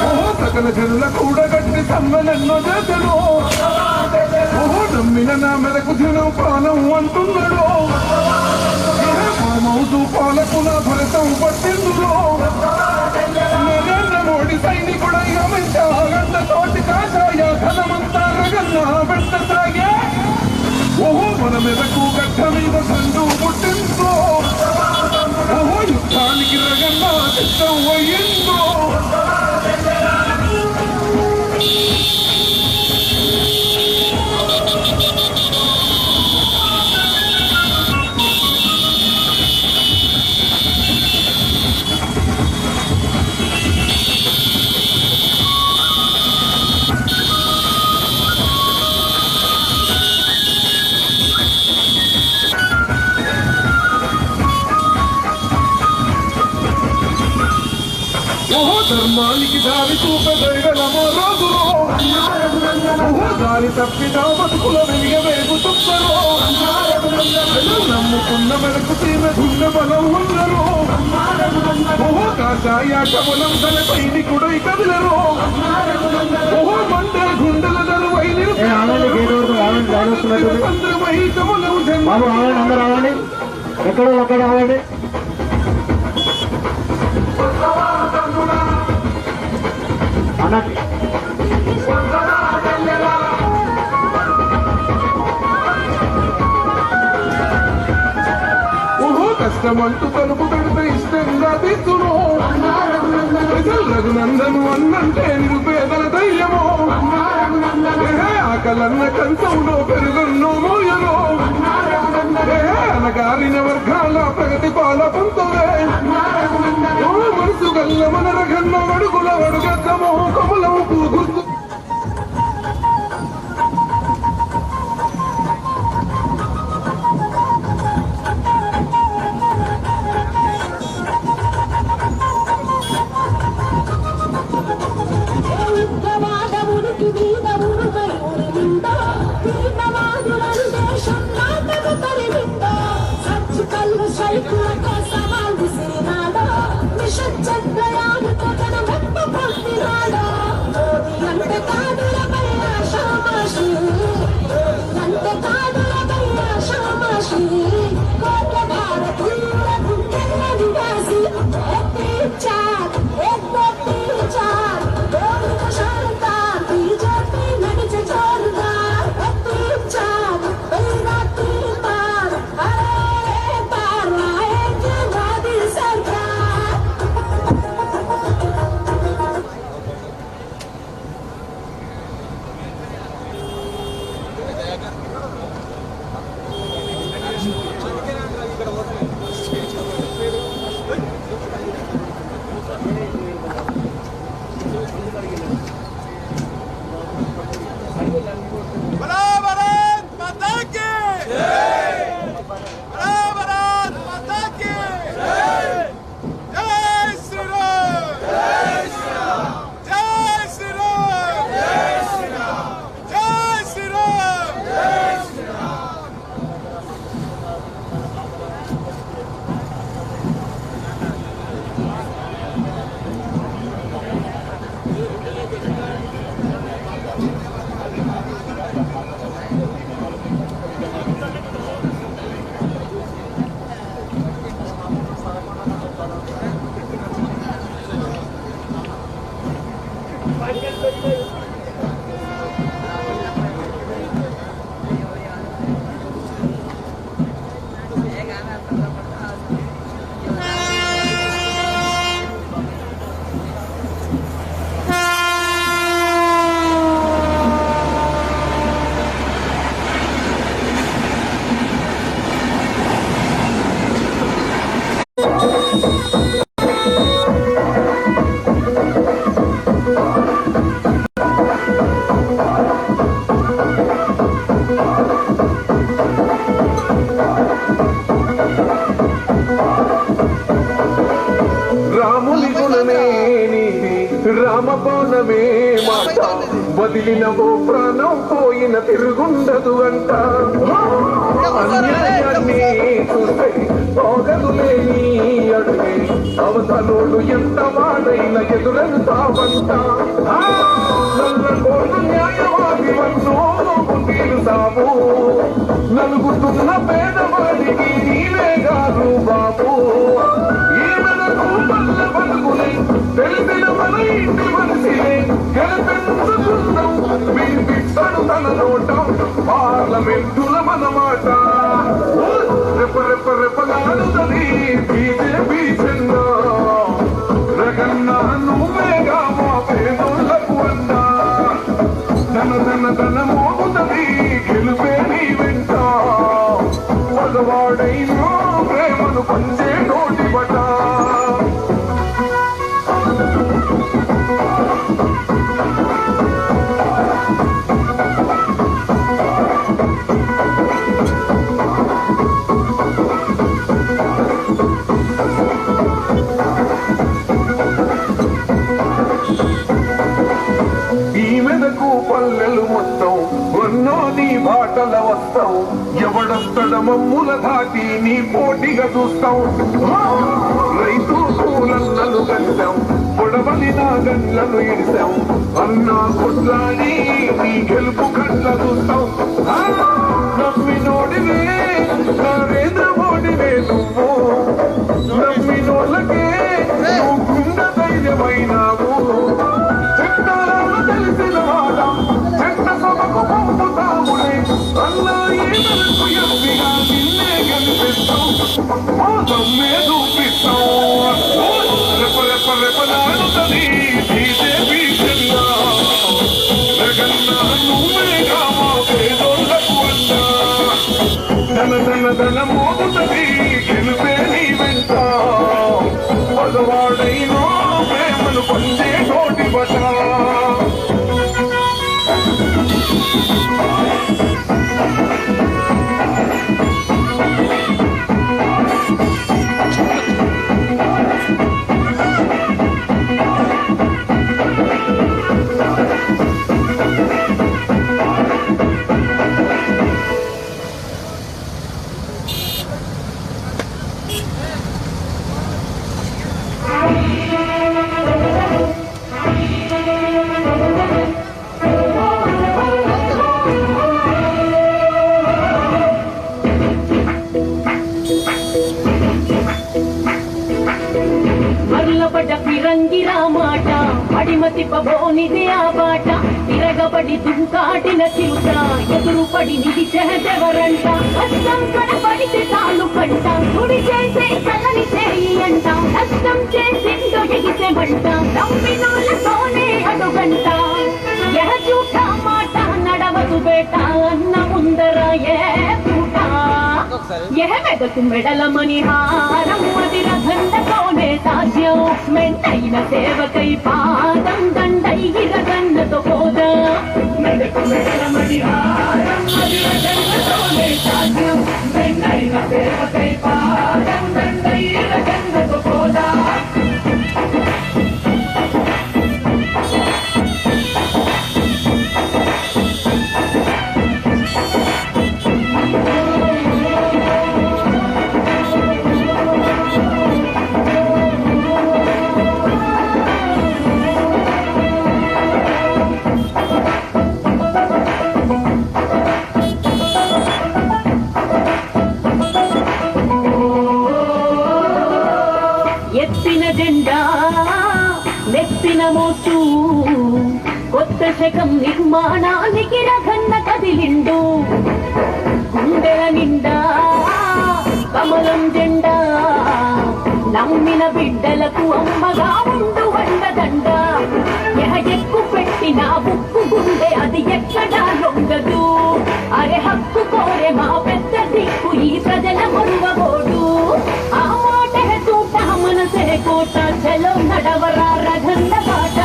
ఓహో సకల జనుల కూడగట్టి సమ్మెలెన్నో చేసెను. నమ్మిన నా మెదకు దినం పాలం అంటున్నాడు మౌతు పాలకుల ఫలితం పట్టిందులో నరేంద్ర మోడీ సైనికుడై అమిత గంట తోటి కాషాయ ఘనమంతా రగన్నా వెంట సాగే ఓహో మన మెదకు గడ్డ మీద సండు పుట్టిందో ఓహో యుద్ధానికి రగన్నా సిద్ధం అయ్యిందో ధర్మానికి దారి చూపగలమో రోజులో దారి తప్పిదా బతుకుల వెలిగ వేగుతుందరో నమ్ముకున్న మనకు తీరదున్న బలం ఉన్నరో ఓహో కాషాయ కమలం తన సైనికుడై కదిలరో ఓహో మండే గుండెల నలువై చంద్రమై కమలం రావాలి ఎక్కడో అక్కడ రావాలి ఓహో కష్టమంటూ తలుపు పెడితే ఇష్టంగా తీర్చును రఘునందను అన్నంటే నిరుపేదల ధైర్యమో ఆకలన్న కంచంలో పెరుగున్నో మోయలో అనగారిన వర్గాల ప్రగతి పాల పొందువే మనసు గల్ల మన రగన్న అడుగుల అడుగద్దమో కమలము గుర్తు రామబాణమే మాట వదిలినవో ప్రాణం పోయిన తిరుగుండదు అంట అన్యాయాన్ని చూస్తే పోగదులేని అడుగే అవతలోడు ఎంత వాడైన ఎదురంతావంట నల్ల కోట న్యాయవాది వన్నో తీరుతావు నలుగుతున్న పేదవాడికి నీవే కాదు బాబు ఈమెలకు పల్లె పలుకులే తెలిసిన మన ఇంటి మనిషిలే గెలిపెందుకుందాం వినిపిస్తాడు తన నోటం పార్లమెంటుల మనమాట రెప్ప రెప్ప రెప్పలాడుతుంది బీజేపీ చిన్నా రగన్నా నువ్వేగా మా పేదోళ్లకు అన్నా ధన మోగుతుంది గెలుపే నీ వెంట మగవాడైనా ప్రేమను పంచే నోటి బట పల్లెలు మొత్తం ఎన్నో నీ బాటల వస్తాం ఎవడొస్తడ మమ్ముల దాటి నీ పోటీగా చూస్తాం రైతు కూలన్నలు కలిసాం పొడవలి నా గన్లను ఇడిసాం అన్నా కొట్లాడి నీ గెలుపు కళ్ళ చూస్తాం నమ్మినోడివే నరేంద్ర మోడీవే నువ్వు నమ్మినోళ్ళకే నువ్వు గుండె ధైర్యమైనావు చట్టాలను తెలిసిన వాడ చట్ట సభకు పంపుతాములే అన్నా ఏమలకు ఎంపిగా నిన్నే గెలిపిస్తాం మా దమ్మే చూపిస్తాం రెప్ప రెప్ప రెప్పలాడుతుంది బీజేపీ చిన్నా జగన్నా నువ్వేగా మా పేదోళ్లకు అన్నా ధన మోగుతుంది గెలుపే నీ వెంట మగవాడైనా ప్రేమను పొందే నోటి బట ఫిరంగిరా మాట అడిమతి పబోనిదే ఆ బాట తిరగబడి దుంకాటిన చిరుత ఎదురుపడి నిలిచేదెవరంట కష్టం కనపడితే తాను కంట గుడి చేసే కలని చేయి అంట కష్టం చేసిందో ఎగిసే మంట నమ్మినోళ్ళతోనే అడుగంట ఎహచూట మాట నడవదు బేట అన్న ముందర ఏ పూట ఎహమెదకు మెడల మణిహారం అది రథండతోనే సాధ్యం మెంటైన సేవకై పాదం దండై రథన్నతో పోదా మెడకు మెడల మణిహారం అది రథండతోనే సాధ్యం మెంటైన సేవకై పాదం దండై రథన్నతో పోదా ఎత్తిన జెండా నెత్తిన మోచు కొత్త శకం నిర్మాణానికి రఘన్న కదిలిండు గుండెల నిండా కమలం జెండా నమ్మిన బిడ్డలకు అమ్మగా ఉండు వండదండ ఎక్కు పెట్టిన ఉక్కు గుండె అది ఎక్కడా లొంగదు అరే హక్కు కోరే మా పెద్ద దిక్కు ఈ ప్రజల మరువబోడు ఆ మాట తూట మనసే కోట చలో నడవరా రఘన్న బాట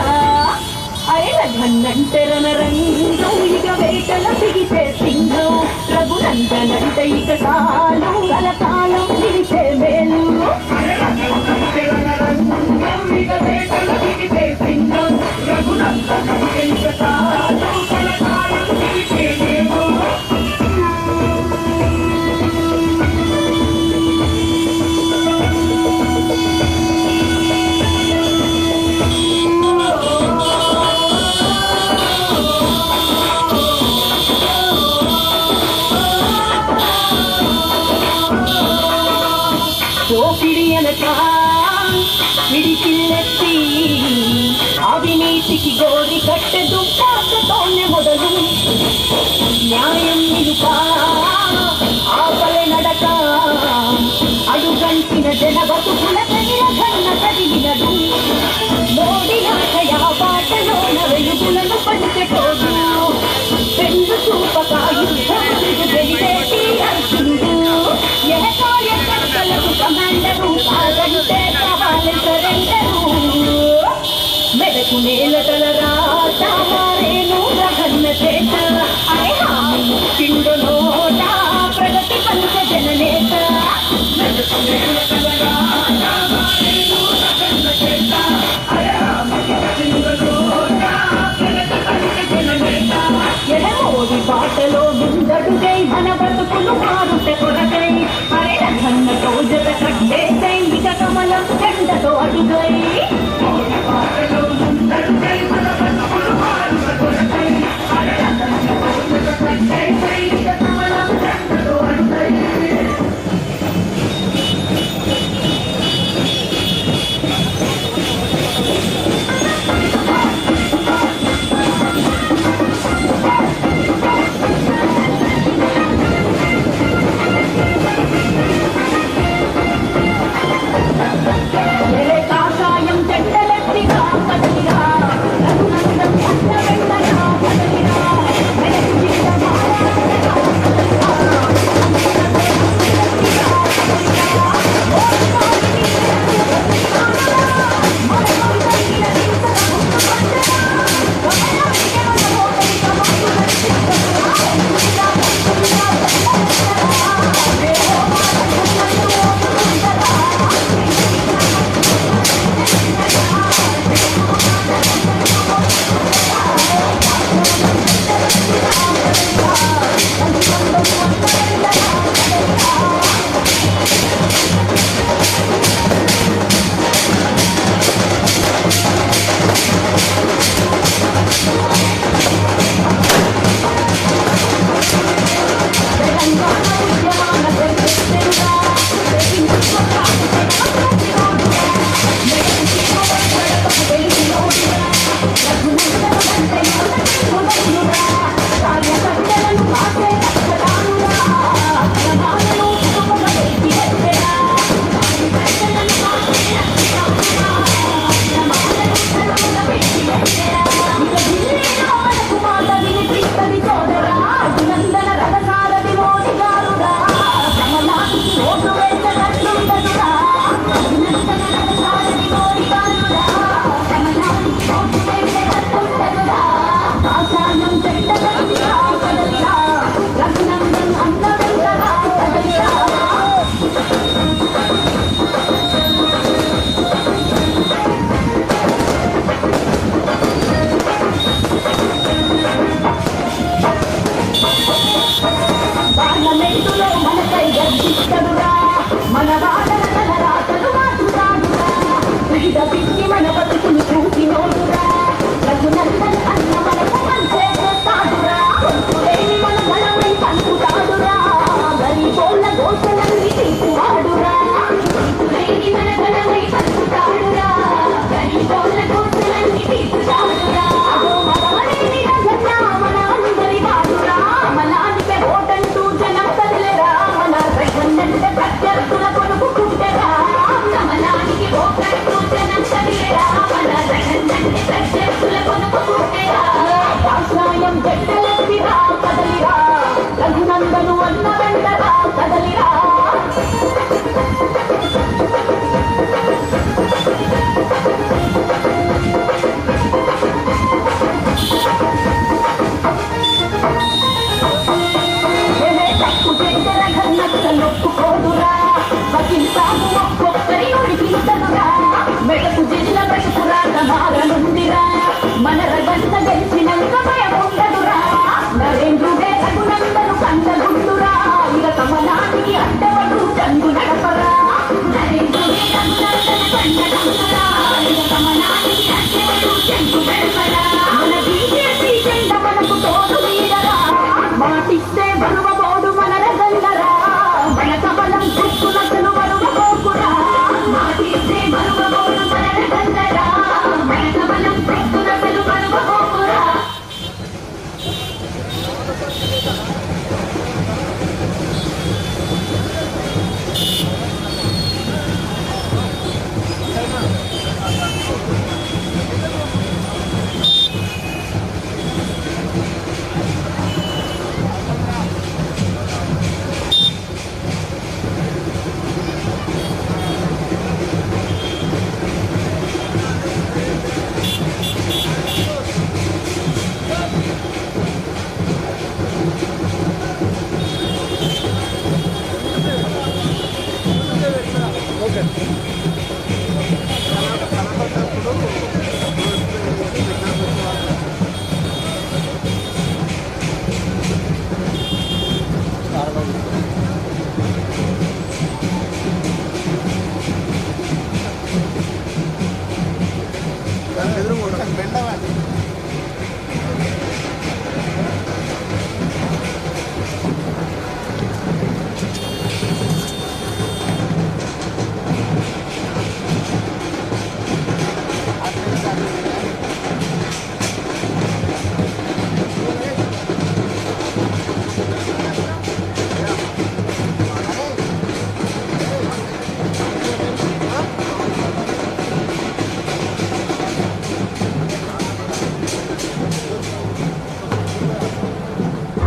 అరే రఘన్నంటే రణరంగం ఇక వేటల దిగితే సింహం రఘునందనంటే ఇక సాలు కలకాలం నిలిచే మేలు ఇక వేటల దిగితే సింహం రఘునందనంటే ఇక సాలు కలకాలం నిలిచే మేలు తెలియక విడిచిల్లెత్తి అవినీతికి గోరి కట్టె దుఃఖాతోనే మొదలు న్యాయం నిలుక ఆపలే నడక అడుగంటిన జన బతుకుల కన్న కదిలినడు మోడి ఆశయా బాటలోన వెలుగులను పంచెటోడు పెండు చూపకాయు గెలివేటి అర్జునుడు ఏ కార్యకర్తలకు కమాండరు కాదంటే కావాలి సరెండరు మెదకు నేలతలరా తామారేను రహన్న చేత అరే హామీ పిండు నోట ప్రగతి పంచ జననేత మెదకు నేలతలరా తామారేను రహన్న చేత అరే హామీ పిండు నోట ప్రగతి పంచ జననేత ఎడమోడి బాటలో ముందడుగై మన బతుకులు మారుట కొరకై అరే రహన్నతో జత కట్టే సైనిక కమలం జెండతో అడుగై కాషాయం చెడ్డలెత్తిగా కదిలిరా రఘునందం అన్న వెంటరా కదిలిరా మన కబలం చెట్టులకు వరువకోకురా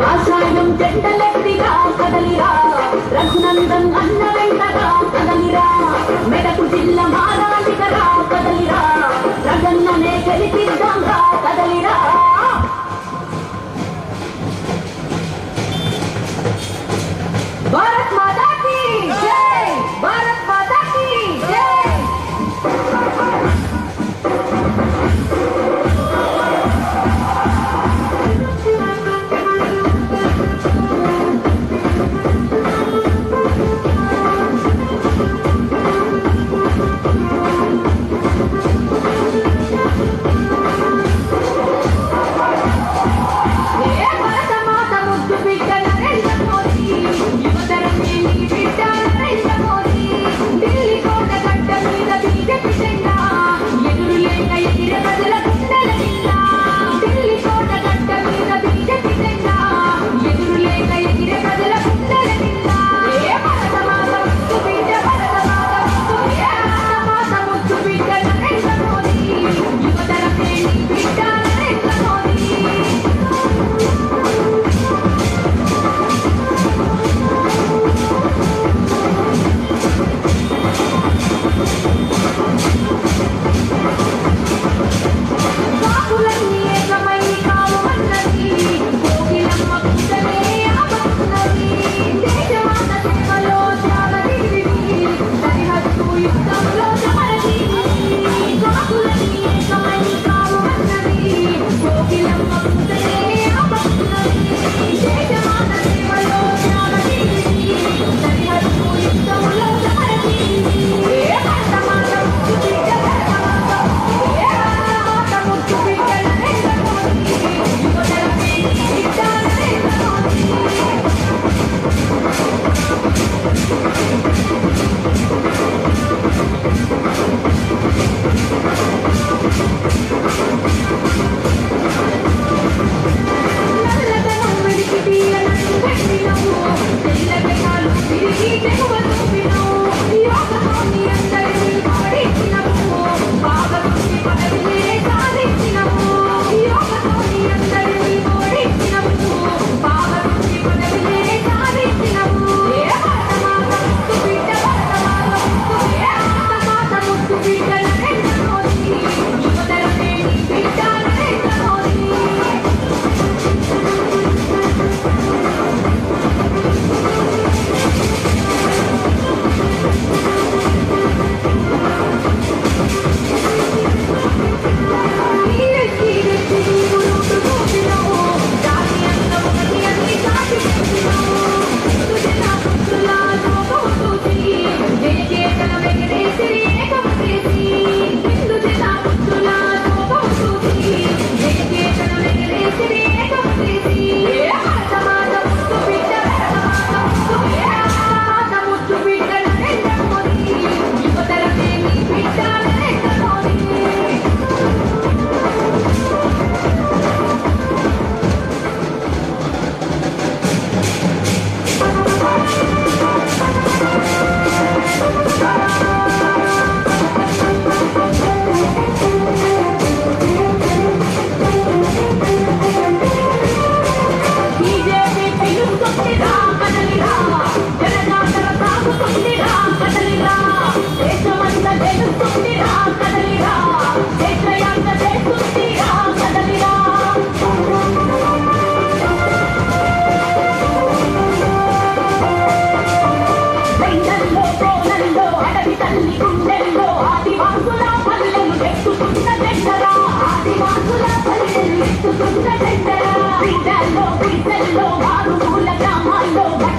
ఆషాఢం చెట్టలెత్తిగా కదలిరా రఘునందన్ అన్న వెంటరా కదలిరా మెదకు జిల్లా మారాలికరా కదలిరా రగన్ననే గెలిపిద్దాం రా కదలిరా భారత్ మాతా కీ జై భారత్ మాతా కీ జై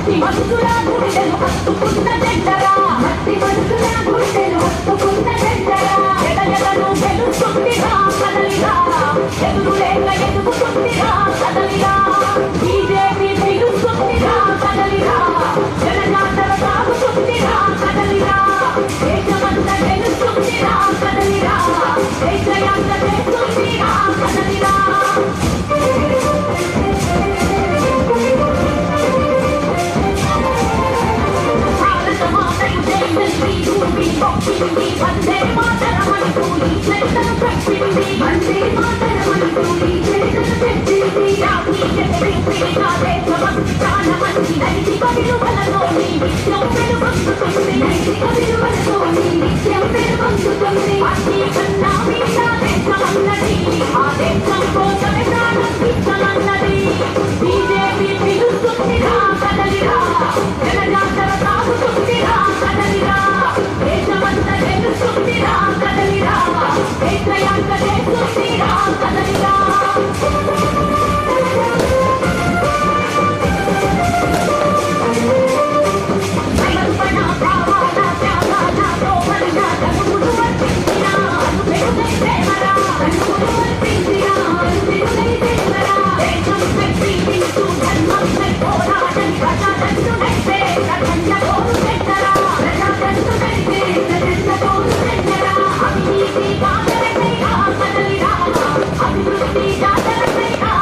మట్టి మనసుల గుండెలు హత్తుకున్న జెండరా మట్టి మనసుల గుండెలు హత్తుకున్న జెండరా ఎడయలను గెలుస్తుందిరా కదలిరా ఎదురు లేక ఎదుగుతుందిరా కదలిరా బీజేపీ పిలుస్తుందిరా కదలిరా జనజాతర సాగుతుందిరా కదలిరా దేశమంతా గెలుస్తుందిరా కదలిరా దేశయాత్ర చేస్తుందిరా కదలిరా భారత మాతకు జైనశ్రీ భూమి భక్తిని వందే మాతరమని కూలి చరితను ప్రకటించి వందే మాతరమని కూలి చరితను ప్రకటించి రాజకీయ దేశభక్తి ప్రాణమంచి నైతిక విలువలతో నిత్యం వెలుగొందుతుంది నైతిక విలువలతో నిత్యం వెలుగొందుతుంది అన్ని కన్నా మీద దేశమన్నది ఆ దేశం కోసమే ప్రాణం ఇచ్చమన్నది బీజేపీ పిలుస్తుందిరా కదలిరా జనజాతర సాగుతుందిరా కదలిరా దేశమంతా గెలుస్తుందిరా కదలిరా దేశయాత్ర చేస్తుందిరా కదలిరా సమర్పణ భావాల త్యాగాల తోమలిన తనువును వర్తించిన అనుపెరుగై ప్రేమరా తనువును వర్తించిన అనుపెరుగై ప్రేమరా దేశం ప్రతినిధిస్తూ ధర్మంపై పోరాటం ప్రజాదంతుడైతే ప్రజల తోడు చెందరా ప్రజాదంతుడైతే ప్రజల తోడు చెందరా అవినీతి జాతరకైనా కదలిరా అభివృద్ధి జాతరకైనా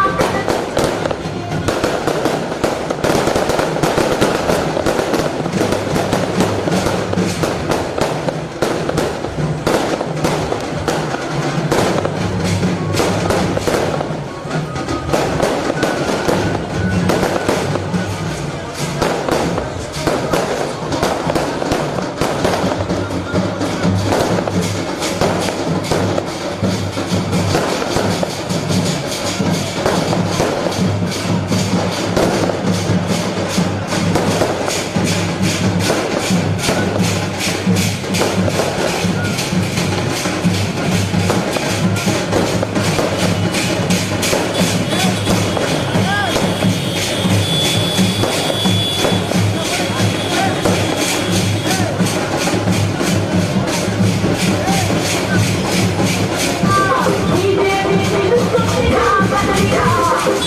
బీజేపీ పిలుస్తుందిరా కదలిరా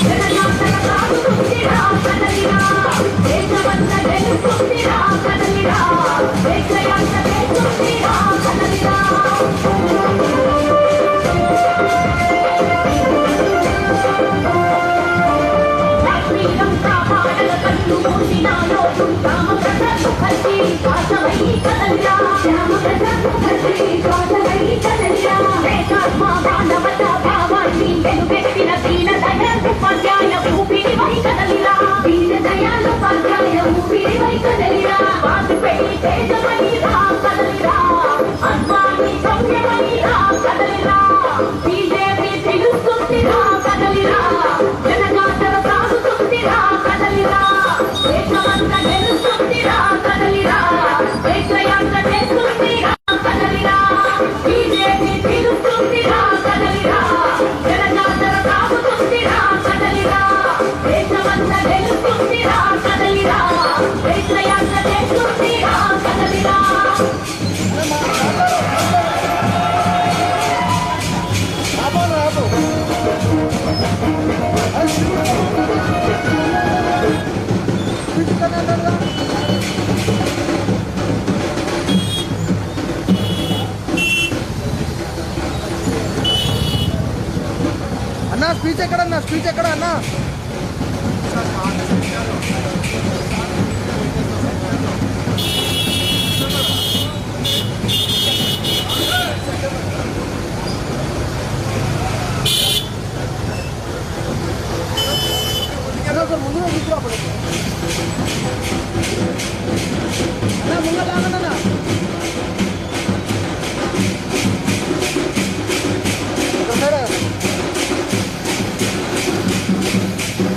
జనజాతర సాగుతుందిరా కదలిరా దేశమంతా గెలుస్తుందిరా కదలిరా దేశయాత్ర చేస్తుందిరా కదలిరా లక్ష్మీరం కాపాడల కన్ను మూసినాలో రామప్రసాద్ ముఖర్జీ శ్వాసమై కదలిరా రామప్రసాద్ ముఖర్జీ శ్వాసమై కదలిరా దేశాత్మ మానవత భావాన్ని వెలుగెత్తిన దీన దయాళ్ ఉపాధ్యాయ ఊపిరివై కదలిరా దీన దయాళ్ ఉపాధ్యాయ ఊపిరివై కదలిరా వాజ్పేయి తేజమై రా కదలిరా అద్వానీ సౌమ్యమై రా కదలిరా బీజేపీ పిలుస్తుందిరా కదలిరా జనజాతర సాగుతుందిరా కదలిరా దేశమంతా గెలుస్తుందిరా కదలిరా దేశయాత్ర చేస్తుందిరా కదలిరా బీజేపీ పిలుస్తుందిరా కదలిరా జనజాతర సాగుతుందిరా కదలిరా దేశమంతా గెలుస్తుందిరా కదలిరా దేశయాత్ర చేస్తుందిరా కదలిరా అన్నా స్పీచ్ ఎక్కడన్నా స్పీచ్ ఎక్కడ అన్నా ముందు ముందు లాగన్నా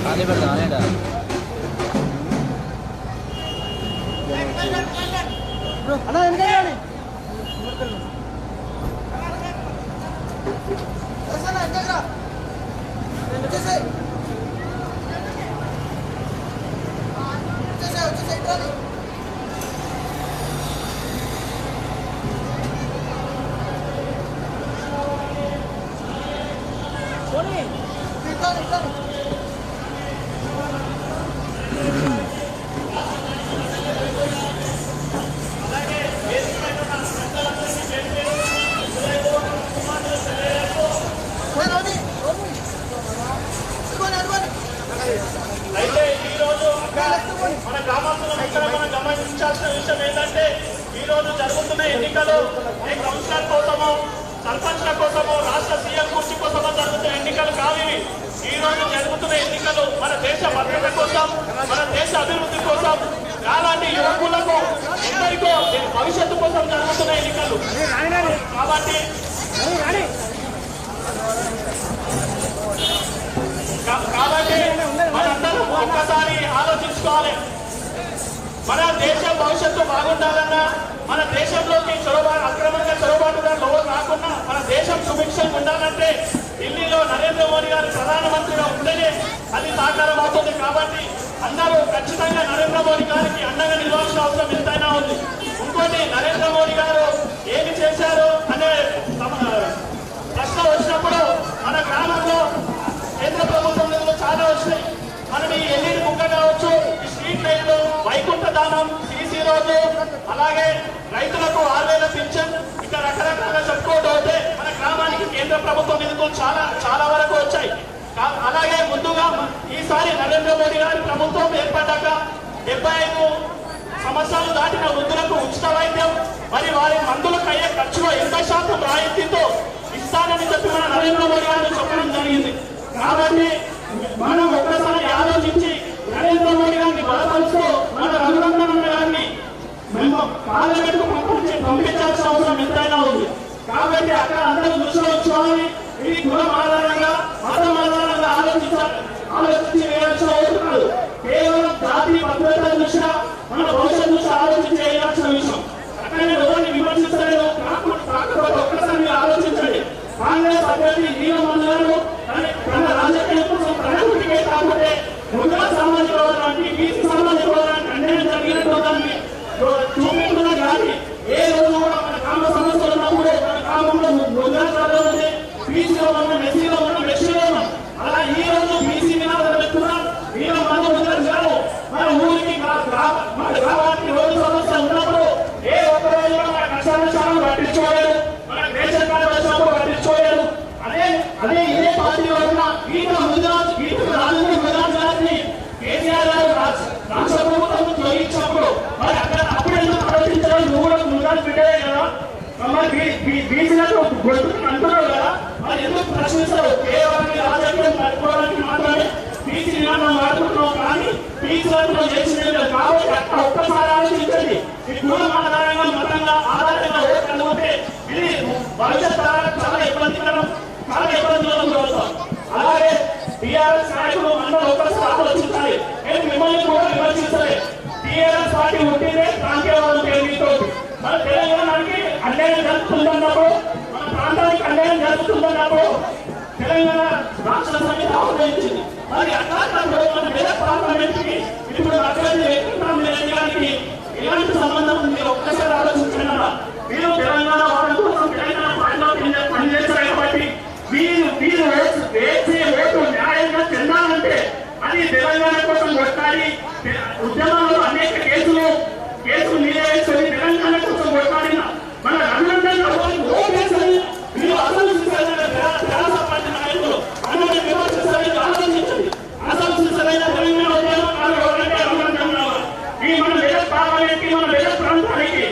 ఆనే పెడతా ఆనేడా అన్నా ఎందుకండి వచ్చేసాయి గమనించాల్సిన విషయం ఏంటంటే ఈ రోజు జరుగుతున్న ఎన్నికలు ఏ కౌన్సిలర్ కోసమో సర్పంచ్ల కోసమో రాష్ట్ర సీఎం కుర్చీ కోసమో జరుగుతున్న ఎన్నికలు కావివి. ఈ రోజు జరుగుతున్న ఎన్నికలు మన దేశ భద్రత కోసం, మన దేశ అభివృద్ధి కోసం, అలాంటి యువకులకు ఎందరికో భవిష్యత్తు కోసం జరుగుతున్న ఎన్నికలు. కాబట్టి మనందరం ఒక్కసారి ఆలోచించుకోవాలి. మన దేశ భవిష్యత్తు బాగుండాలన్నా, మన దేశంలోకి అక్రమంగా చొరబాటుదారులు రాకుండా మన దేశం సుభిక్షంగా ఉండాలంటే ఢిల్లీలో నరేంద్ర మోడీ గారు ప్రధానమంత్రిగా ఉంటేనే అది సాకారం అవుతుంది. కాబట్టి అందరూ ఖచ్చితంగా నరేంద్ర మోడీ గారికి అండగా నిలవాల్సిన అవసరం ఎంతైనా ఉంది. ఇంకోటి, నరేంద్ర మోడీ గారు ఏమి చేశారు అనే ప్రశ్న వచ్చినప్పుడు మన గ్రామంలో కేంద్ర ప్రభుత్వం నిధులు చాలా వచ్చినాయి. మనం ఈ ఎల్ఈడి బుక్క కావచ్చు, ఈ స్ట్రీట్ లైట్లు, వైకుంఠ దానం, సిసి రోడ్లు, అలాగే రైతులకు 6,000 పింఛన్, ఇంకా రకరకాలుగా చెప్పుకోవడం అయితే మన గ్రామానికి కేంద్ర ప్రభుత్వం నిధులు చాలా వరకు వచ్చాయి. అలాగే ముందుగా ఈసారి నరేంద్ర మోడీ గారి ప్రభుత్వం ఏర్పడ్డాక 75 సంవత్సరాలు దాటిన వృద్ధులకు ఉచిత వైద్యం, మరి వారి మందులకు అయ్యే ఖర్చులో 80% రాయితీతో ఇస్తానని చెప్పి మన నరేంద్ర మోడీ గారు చెప్పడం జరిగింది. కాబట్టి మనం ఒక్కసారి ఆలోచించి నరేంద్ర మోడీ గారిని బలపరుస్తూ మన రఘునందన్ గారిని పార్లమెంట్ పంపించాల్సిన అవసరం ఎంతైనా ఉంది. కాబట్టి అక్కడ అందరూ దృష్టిలో ఉంచుకోవాలి. ఇది కులం ఆధారంగా, మతం ఆధారంగా ఆలోచించి వేయాల్సిన అవసరం కాదు. కేవలం జాతి భద్రత దృష్ట్యా, మన భవిష్యత్తు దృష్ట్యా ఆలోచించి వేయాల్సిన విషయం. అక్కడ ఎవరిని విమర్శించలేదు. కాకపోతే ఒక్కసారి ఆలోచించండి. కాంగ్రెస్ అభ్యర్థి నీలమణి గారు తన రాజకీయ కోసం ప్రకృతికే కాకపోతే ముద్ర సామాజిక వర్గానికి, బీసీ సామాజిక వర్గానికి అన్యాయం జరిగినట్టు దాన్ని చూపించిన కానీ ఏ రోజు కూడా మన గ్రామ సమస్యలు ఉన్నప్పుడు మన గ్రామంలో ముద్ర ఉంది, బీసీలో ఉన్న మెస్సీలో ఉన్న మెస్సీలో ఉన్నాం. అలా ఈ రోజు బీసీ నినాదాలు పెట్టుకున్నాం. వీళ్ళ మంది ముద్ర గారు మన ఊరికి మన గ్రామానికి రోజు సమస్య ఉన్నప్పుడు ఏ ఒక్క రోజు మన కష్టాలు పట్టించుకోలేదు, మన రేషన్ కార్డు వచ్చినప్పుడు పట్టించుకోలేదు. అదే ఇదే పార్టీ వల్ల రాజకీయ విధానాన్ని కేసీఆర్ గారు రాష్ట్ర ప్రభుత్వం తొలగించినప్పుడు మరి అప్పుడు ఎందుకు ఆలోచించాలి? నువ్వు కూడా ముందు పెట్టే కదా, మరి బీసీలకు అంటున్నావు కదా, మరి ఎందుకు ప్రశ్నిస్తారు? కేవలం రాజకీయం కట్టుకోవడానికి మాత్రమే బీసీ నినాదం వాడుకుంటున్నావు, కానీ బీసీలకు చేసినది కాబట్టి అక్కడ ఒక్కసారి ఆలోచించండి. ఈ కులం ఆధారంగా, మతంగా ఆధారంగా ఓటే ఇది భవిష్యత్ తరాలకు చాలా ఇబ్బందికరం, చాలా ఇబ్బందులను చూస్తాం. అలాగే టీఆర్ఎస్ నాయకులు అందరూ ఒక్కసారి ఆలోచించాలి. నేను మిమ్మల్ని కూడా విమర్శించలే. టీఆర్ఎస్ పార్టీ ఉంటేనే ప్రాంతీయవాదం పేరుతో మన తెలంగాణకి అన్యాయం జరుగుతుందన్నప్పుడు, మన ప్రాంతానికి అన్యాయం జరుగుతుందన్నప్పుడు తెలంగాణ రాష్ట్ర సమితి ఆహ్వానించింది. మరి అట్లాంటప్పుడు మన వేరే పార్లమెంట్ కి ఇప్పుడు అభ్యర్థి వెంకటరామరెడ్డి ఎలాంటి సంబంధం ఉంది? ఒక్కసారి ఆలోచించండి. మీరు తెలంగాణ వాళ్ళ కోసం తెలంగాణ పార్టీలో పనిచేస్తారు కాబట్టి వీరు వేసే ఓటు న్యాయంగా చెందాలంటే అది తెలంగాణ కోసం కొట్టాలి. ఉద్యమంలో అనేక కేసులు మీరే వేసుకొని తెలంగాణ కోసం కొట్టాలి. మన రఘునందన్ ఓటేసరి మీరు తెరాస పార్టీ నాయకులు అందరినీ విమర్శిస్తారని ఆలోచించండి. ఆలోచించలేదా తెలంగాణ రఘునందన్ ఈ మన మెదక్ పార్లమెంట్కి, మన మెదక్ ప్రాంతానికి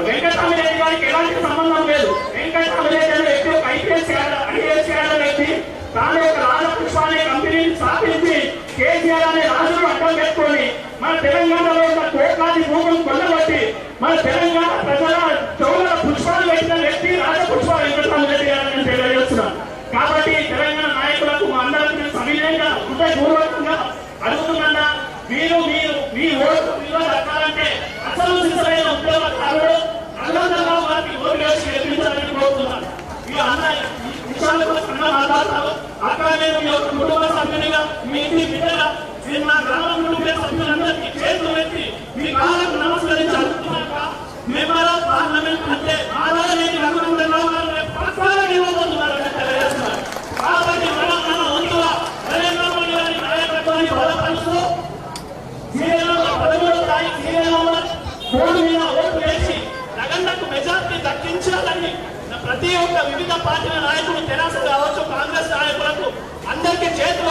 వెంకటరామరెడ్డి గారికి ఎలాంటి సంబంధం లేదు. వెంకటరామరెడ్డి అనే వ్యక్తి ఐపీఎస్ క్యాడర్ వ్యక్తి తాను ఒక రాజపుష్ప అనే కంపెనీని స్థాపించి కేసీఆర్ అనే రాజును అడ్డం పెట్టుకొని మన తెలంగాణలో ఉన్న కోట్లాది భూములు కొల్లబట్టి మన తెలంగాణ ప్రజల చౌల పుష్పాలు పెట్టిన వ్యక్తి రాజపుష్ప వెంకటరామరెడ్డి గారిని తెలియజేస్తున్నాం. కాబట్టి తెలంగాణ నాయకులకు మా అందరికీ సవినయంగా హృదయపూర్వకంగా అడుగుతున్నా, మీ ఓటు విలువ దక్కాలంటే అసలు సిద్ధమైన ఉద్యోగకారులు అన్నంగా వారికి ఓటు వేసి గెలిపించాలని కోరుతున్నాను. ఈ విషయాల కోసం మాట్లాడతారు. అక్కడ నేను మీ యొక్క కుటుంబ సభ్యునిగా, మీ ఇంటి బిడ్డగా, మీరు నా గ్రామంలో ఉండే సభ్యులందరికీ చేతులు ఎత్తి మీ కాళ్ళకు నమస్కరించి అడుగుతున్నాక మెంబర్ ఆఫ్ పార్లమెంట్ అంటే ఆదాయాన్ని ఇవ్వబోతున్నారని తెలియజేస్తున్నారు. కాబట్టి మనం మన వంతుగా నరేంద్ర మోడీ గారి నాయకత్వాన్ని బలపరుస్తూ 13వ తారీఖు సీరియల్ నంబర్ 3 మీద ఓటు వేసి జగన్కు మెజార్టీ దక్కించాలని ప్రతి ఒక్క వివిధ పార్టీల నాయకులు, తెరాస కావచ్చు, కాంగ్రెస్ నాయకులకు అందరికీ చేతులు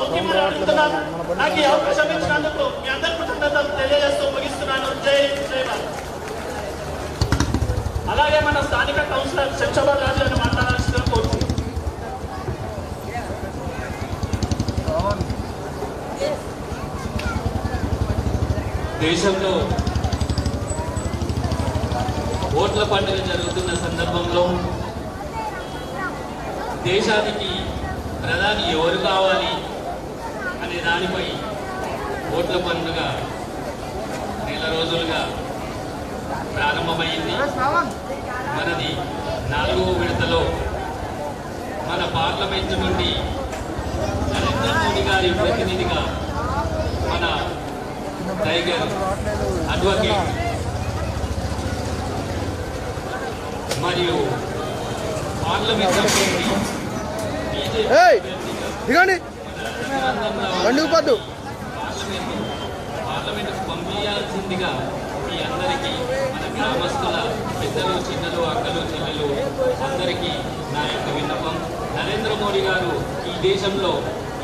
ముఖ్యమని అడుగుతున్నాను. నాకు ఈ అవకాశం ఇచ్చినందుకు మీ అందరి కృతజ్ఞతలు తెలియజేస్తూ ముగిస్తున్నాను. స్థానిక కౌన్సిలర్ శంషాబాద్ రాజు గారిని మాట్లాడాల్సిందిగా కోరుతున్నాను. దేశంలో ఓట్ల పండుగ జరుగుతున్న సందర్భంలో దేశానికి ప్రధాని ఎవరు కావాలి అనే దానిపై ఓట్ల పండుగ నెల రోజులుగా ప్రారంభమైంది. మనది 4వ విడతలో మన పార్లమెంటు నుండి నరేంద్ర మోడీ గారి ప్రతినిధిగా మన టైగర్ అడ్వకేట్ మరియు పార్లమెంట్ పార్లమెంట్కు పంపించాల్సిందిగా మీ అందరికీ మన గ్రామస్తుల పెద్దలు చిన్నలు అక్కలు చెల్లెలు అందరికీ నా యొక్క విన్నపం. నరేంద్ర మోడీ గారు ఈ దేశంలో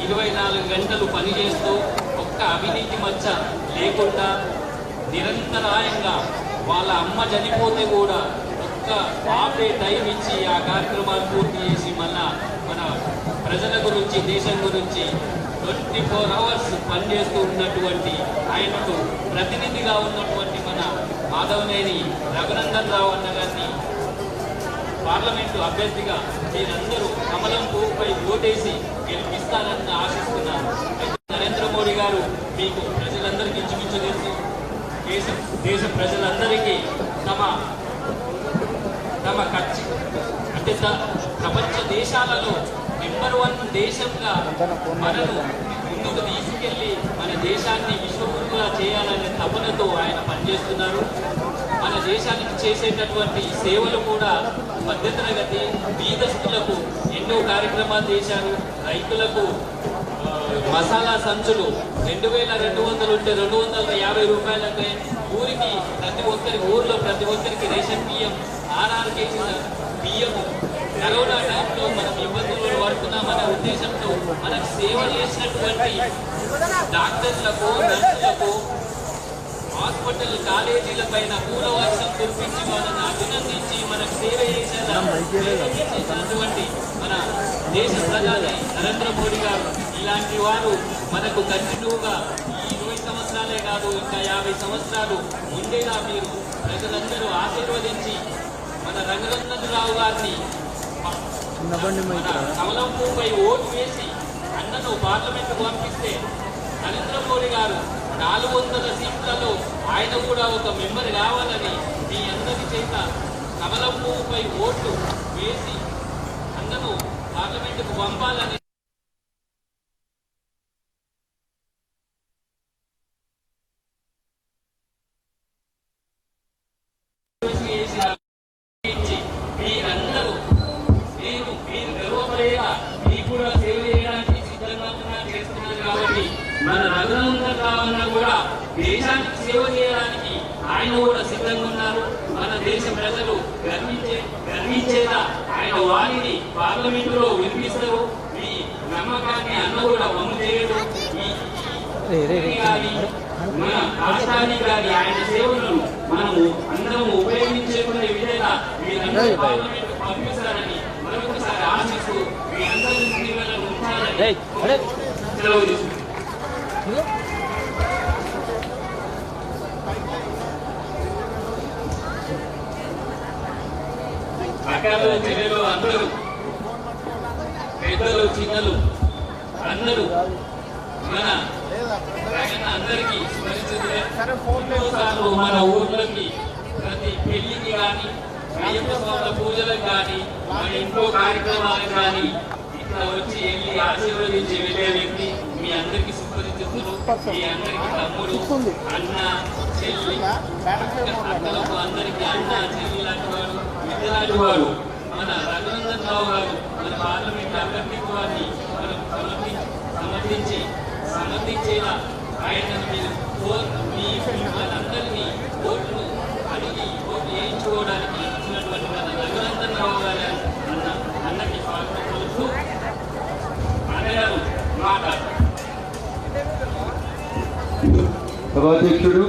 24 గంటలు పనిచేస్తూ ఒక్క అవినీతి మచ్చ లేకుండా నిరంతరాయంగా వాళ్ళ అమ్మ చనిపోతే కూడా ఒక్క ఆపే టైం ఇచ్చి ఆ కార్యక్రమాలు పూర్తి చేసి మళ్ళా మన ప్రజల గురించి దేశం గురించి 24 అవర్స్ పనిచేస్తూ ఉన్నటువంటి ఆయనకు ప్రతినిధిగా ఉన్నటువంటి మన మాధవనేని రఘునందన్ రావు అన్న గారిని పార్లమెంటు అభ్యర్థిగా మీరందరూ కమలం పువ్వుపై ఓటేసి గెలిపిస్తారని ఆశిస్తున్నాను. నరేంద్ర మోడీ గారు మీకు ప్రజలందరికీ ఇంచుమించు తెలుసు. దేశ ప్రజలందరికీ తమ ఖర్చు అంటే ప్రపంచ దేశాలలో నెంబర్ 1 దేశంగా మనను ముందుకు తీసుకెళ్లి మన దేశాన్ని విశ్వగురువుగా చేయాలనే తపనతో ఆయన పనిచేస్తున్నారు. మన దేశానికి చేసేటటువంటి సేవలు కూడా మధ్యతరగతి బీదస్తులకు ఎన్నో కార్యక్రమాలు చేశారు. రైతులకు మసాలా సంచులు 2200 ఉంటే 250 రూపాయలకే ఊరికి ఊర్లో ప్రతి ఒక్కరికి రేషన్ బియ్యం 6 కేజీల బియ్యము. కరోనా టైంలో మనం ఇబ్బందులు పడుతున్నామనే ఉద్దేశంతో మనకు సేవ చేసినటువంటి డాక్టర్లకు నర్సులకు హాస్పిటల్ కాలేజీల పైన పూల వర్షం కురిపించి వాళ్ళని అభినందించి మనకు సేవ చేసేటువంటి మన దేశ ప్రధాని నరేంద్ర మోడీ గారు ఇలాంటి వారు మనకు కంటిన్యూగా ఈ 20 సంవత్సరాలే కాదు ఇంకా 50 సంవత్సరాలు ఉండేలా మీరు ప్రజలందరూ ఆశీర్వదించి మన రఘునందన్ రావు గారిని కమలం పువ్వుపై ఓటు వేసి అన్నను పార్లమెంట్ పంపిస్తే నరేంద్ర మోడీ గారు 400 సీట్లలో ఆయన కూడా ఒక మెంబర్ కావాలని మీ అందరి చేత కమలం పువ్వుపై ఓట్లు వేసి అన్నను పార్లమెంటుకు పంపాలని మీరందరూ మీరు గర్వపడేలా మీకు కూడా సేవ చేయడానికి సిద్ధంగా చేస్తున్నారు కాబట్టి మన రఘునందన్ రావు కూడా దేశానికి సేవ చేయడానికి ఆయన కూడా సిద్ధంగా ఉన్నారు. మన దేశ ప్రజలు గర్వించేలా ఆయన వాణిని పార్లమెంటులో వినిపిస్తారు. ఈ నమ్మకాన్ని అన్న కూడా వమ్ము చేయడు. మన రాష్ట్రానికి గారి ఆయన సేవలను మనము అందరం ఉపయోగించుకునే విధంగా మీరందరూ పార్లమెంట్ పంపిస్తారని మరొకసారి ఆశిస్తూ మీ అందరి జీవనాలను ఉంచాలని సెలవు తీసుకుంటున్నాను. అక్కలు చెల్లెలు అందరూ పెద్దలు చిన్నలు అందరూ మన అందరికీ ఎన్నోసార్లు మన ఊర్లకి ప్రతి పెళ్లికి కానీ అయ్యప్ప స్వాముల పూజలకు కానీ మన ఇంట్లో కార్యక్రమాలకు కానీ ఇట్లా వచ్చి వెళ్ళి ఆశీర్వదించి వెళ్ళే వ్యక్తి మీ అందరికీ సుపరిచితులు. మీ అందరికీ తమ్ముడు, అన్న, చెల్లి, అక్కలకు అందరికీ అన్న చెల్లి లాంటి వాడు, విద్య లాంటి వాడు మన రఘునందన్ రావు గారు మన పార్లమెంట్ అభ్యర్థిత్వాన్ని మనం సమర్థించేలా ఆయనను మీరు మనందరినీ ఓట్లు అడిగి ఓట్లు వేయించుకోవడానికి ఇచ్చినటువంటి మన రఘునందన్ రావు గారు అన్నకి స్వాగతం పలుకుతూ అన్నగారు మాట్లాడారు. సభాధ్యక్షుడు,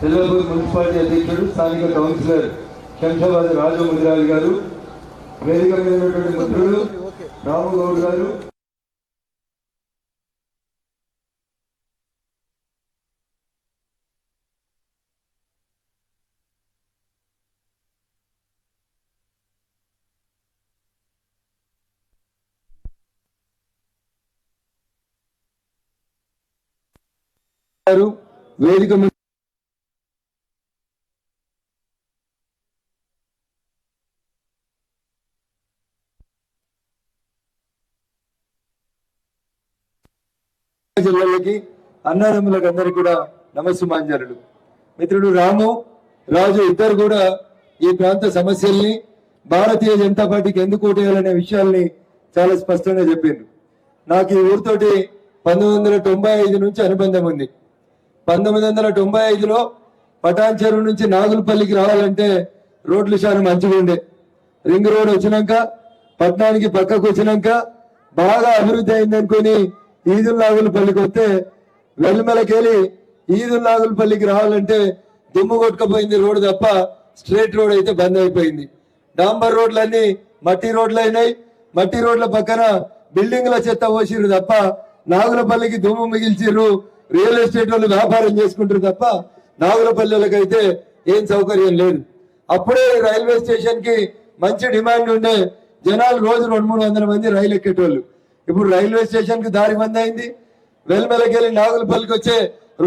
తెల్లపూర్ మున్సిపాలిటీ అధ్యక్షుడు, స్థానిక కౌన్సిలర్ శంషాబాద్ రాజు ముదిరాజు గారు, వేదిక మీద ఉన్నటువంటి మిత్రులు రాము గౌడ్ గారు, వేదిక జిల్లాలకి అన్నదమ్ములకు అందరికీ కూడా నమస్సుమాంజలు. మిత్రుడు రాము రాజు ఇద్దరు కూడా ఈ ప్రాంత సమస్యల్ని భారతీయ జనతా పార్టీకి ఎందుకు ఓటేయాలనే విషయాల్ని చాలా స్పష్టంగా చెప్పిండ్రు. నాకు ఈ ఊరితోటి 1995 నుంచి అనుబంధం ఉంది. 1995లో పటాన్ చెరువు నుంచి నాగులపల్లికి రావాలంటే రోడ్లు చాలా మంచిగా ఉండే. రింగ్ రోడ్ వచ్చినాక పట్టణానికి పక్కకు వచ్చినాక బాగా అభివృద్ధి అయిందనుకొని ఈదుల్ నాగులపల్లికి వస్తే వెల్లిమలకెళ్ళి ఈదుల్ నాగులపల్లికి రావాలంటే దుమ్ము కొట్టుకపోయింది రోడ్డు తప్ప స్ట్రేట్ రోడ్ అయితే బంద్ అయిపోయింది. డాంబర్ రోడ్లన్నీ మట్టి రోడ్లు అయినాయి. మట్టి రోడ్ల పక్కన బిల్డింగ్ల చెత్త పోసిర్రు తప్ప నాగులపల్లికి దుమ్ము మిగిల్చిర్రు. రియల్ ఎస్టేట్ వాళ్ళు వ్యాపారం చేసుకుంటారు తప్ప నాగులపల్లికైతే ఏం సౌకర్యం లేదు. అప్పుడే రైల్వే స్టేషన్ కి మంచి డిమాండ్ ఉండే. జనాలు రోజు 200-300 మంది రైలు ఎక్కేటోళ్ళు. ఇప్పుడు రైల్వే స్టేషన్ కి దారి బంద్ అయింది. వెల్మెలకెళ్ళి నాగులపల్లికి వచ్చే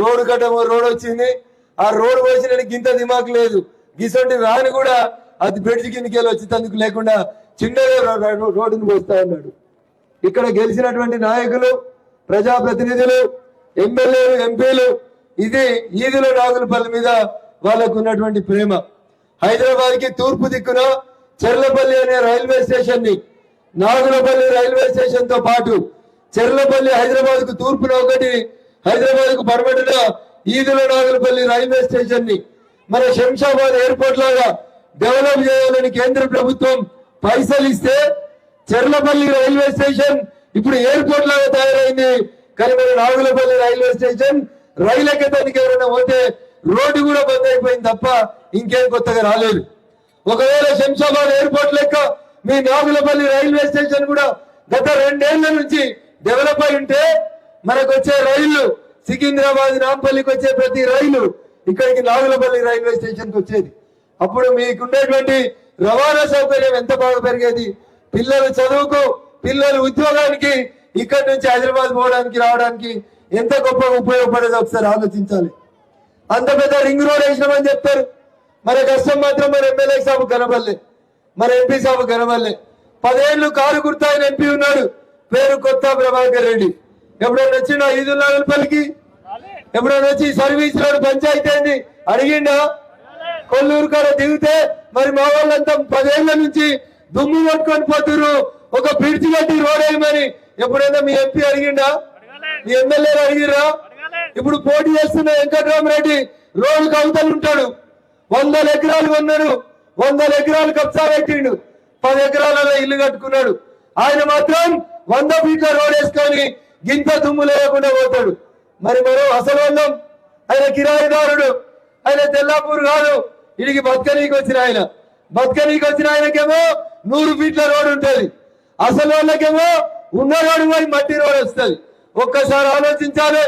రోడ్డు కట్టమో రోడ్ వచ్చింది. ఆ రోడ్డు పోసినానికి ఇంత దిమాకు లేదు. గిసొంటి వ్యాన్ కూడా అది బ్రిడ్జ్ కిందకెళ్ళి వచ్చేందుకు లేకుండా చిన్నగా రోడ్డును పోస్తా ఉన్నాడు. ఇక్కడ గెలిచినటువంటి నాయకులు, ప్రజాప్రతినిధులు, ఎమ్మెల్యేలు, ఎంపీలు ఇది ఈదుల నాగులపల్లి మీద వాళ్ళకు ఉన్నటువంటి ప్రేమ. హైదరాబాద్ కి తూర్పు దిక్కున చెర్లపల్లి అనే రైల్వే స్టేషన్ ని, నాగులపల్లి రైల్వే స్టేషన్ తో పాటు చెర్లపల్లి హైదరాబాద్ కు తూర్పున ఒకటి, హైదరాబాద్ కు పరమటిన ఈదుల నాగులపల్లి రైల్వే స్టేషన్ ని మన శంషాబాద్ ఎయిర్పోర్ట్ లాగా డెవలప్ చేయాలని కేంద్ర ప్రభుత్వం పైసలు ఇస్తే చెర్లపల్లి రైల్వే స్టేషన్ ఇప్పుడు ఎయిర్పోర్ట్ లాగా తయారైంది. కానీ మన నాగులపల్లి రైల్వే స్టేషన్ రైలు ఎక్కడానికి ఎవరైనా పోతే రోడ్డు కూడా బంద్ అయిపోయింది తప్ప ఇంకేం కొత్తగా రాలేదు. ఒకవేళ శంషాబాద్ ఎయిర్పోర్ట్ లెక్క మీ నాగులపల్లి రైల్వే స్టేషన్ కూడా గత 2 ఏళ్ల నుంచి డెవలప్ అయి ఉంటే మనకు వచ్చే రైళ్లు సికింద్రాబాద్ నాంపల్లికి వచ్చే ప్రతి రైలు ఇక్కడికి నాగులపల్లి రైల్వే స్టేషన్ కి వచ్చేది. అప్పుడు మీకుండేటువంటి రవాణా సౌకర్యం ఎంత బాగా పెరిగేది. పిల్లల చదువుకు, పిల్లల ఉద్యోగానికి ఇక్కడి నుంచి హైదరాబాద్ పోవడానికి రావడానికి ఎంత గొప్పగా ఉపయోగపడేది ఒకసారి ఆలోచించాలి. అంత పెద్ద రింగ్ రోడ్ వేసినామని చెప్తారు. మన కష్టం మాత్రం మన ఎమ్మెల్యే సాబు కనబడలే, మన ఎంపీ సాబు కనబడలే. 10 ఏళ్లు కారు గుర్తాయిన ఎంపీ ఉన్నాడు, పేరు కొత్త ప్రభాకర్ రెడ్డి. ఎప్పుడైనా వచ్చిండా ఈదుల్ నాగులపల్లికి? ఎప్పుడైనా వచ్చి సర్వీస్ రోడ్ పంచాయతీ అయింది అడిగిండా? కొల్లూరు కాడ దిగితే మరి మా వాళ్ళంతా 10 ఏళ్ల నుంచి దుమ్ము కొట్టుకొని పోతున్నారు, ఒక బ్రిడ్జి కట్టి రోడ్ వేయమని ఎప్పుడైనా మీ ఎంపీ అడిగిండా? మీ ఎమ్మెల్యేలు అడిగిరా? ఇప్పుడు పోటీ చేస్తున్న వెంకటరామరెడ్డి రోడ్డు కవితలు ఉంటాడు, 100 ఎకరాలు కొన్నాడు, 100 ఎకరాలు కబ్జా పెట్టిండు, 10 ఎకరాలలో ఇల్లు కట్టుకున్నాడు. ఆయన మాత్రం 100 ఫీట్ల రోడ్ వేసుకొని గింత దుమ్ము లేకుండా పోతాడు. మరి మరో అసలు వాళ్ళం ఆయన కిరాయిదారుడు, ఆయన తెల్లాపూర్ కాదు, ఇడికి బతకనీకి వచ్చిన ఆయన. బతకనీకి వచ్చిన ఆయనకేమో 100 ఫీట్ల రోడ్ ఉంటుంది, అసలు వాళ్ళకేమో ఉన్న రోడ్డు పోయి మట్టి రోడ్ వస్తుంది. ఒక్కసారి ఆలోచించాలి.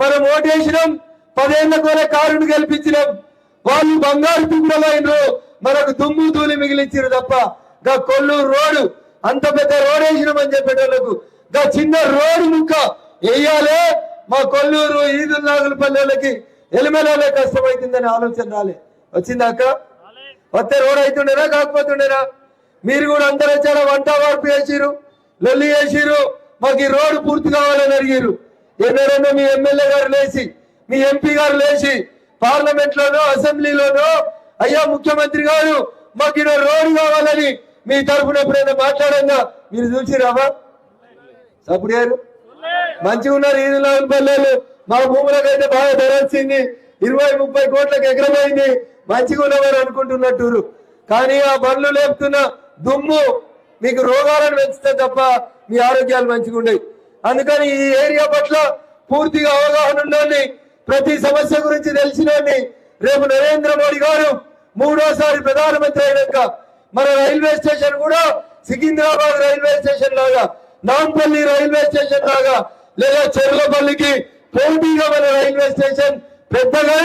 మనం ఓటేసినాం, 10 ఏళ్ల కూడా కారును గెలిపించినాం, వాళ్ళు బంగారు తుమ్మలైనరు, మనకు దుమ్ము ధూళి మిగిలించారు తప్ప గా కొల్లూరు రోడ్డు అంత పెద్ద రోడ్ వేసినామని చెప్పేటోళ్లకు గా చిన్న రోడ్డు ముక్క వేయాలి. మా కొల్లూరు ఈదుల్ నాగులపల్లెలకి ఎలిమెలే కష్టమైతుందని ఆలోచన రాలే. వచ్చిందాక వస్తే రోడ్ అవుతుండేనా కాకపోతుండేనా? మీరు కూడా అందరూ చాలా వంట వార్పు చేసిరు, లొల్లి చేసిరు, మాకు ఈ రోడ్డు పూర్తి కావాలని అడిగారు. ఎన్నడన్నా మీ ఎమ్మెల్యే గారు లేచి, మీ ఎంపీ గారు లేచి పార్లమెంట్ లోనో అసెంబ్లీలోనో అయ్యా ముఖ్యమంత్రి గారు మాకు ఈడ రోడ్డు కావాలని మీ తరఫున ఎప్పుడైనా మాట్లాడంగా మీరు చూసిరావా? అప్పుడు మంచిగా ఉన్నారు ఈదుల్ నాగులపల్లెలు, మా భూములకైతే బాగా ధర వచ్చింది, 20-30 కోట్లకు ఎకరమైంది, మంచిగా ఉన్నవారు అనుకుంటున్నట్టు. కానీ ఆ బండ్లు లేపుతున్న దుమ్ము మీకు రోగాలను పెంచుతా తప్ప మీ ఆరోగ్యాలు మంచిగా ఉండేవి. అందుకని ఈ ఏరియా పట్ల పూర్తిగా అవగాహన ఉండాలి, ప్రతి సమస్య గురించి తెలిసినోని రేపు నరేంద్ర మోడీ గారు మూడోసారి ప్రధానమంత్రి అయినాక మన రైల్వే స్టేషన్ కూడా సికింద్రాబాద్ రైల్వే స్టేషన్ లాగా, నాంపల్లి రైల్వే స్టేషన్ లాగా, లేదా చెర్లపల్లికి పోటీగా మన రైల్వే స్టేషన్ పెద్దగా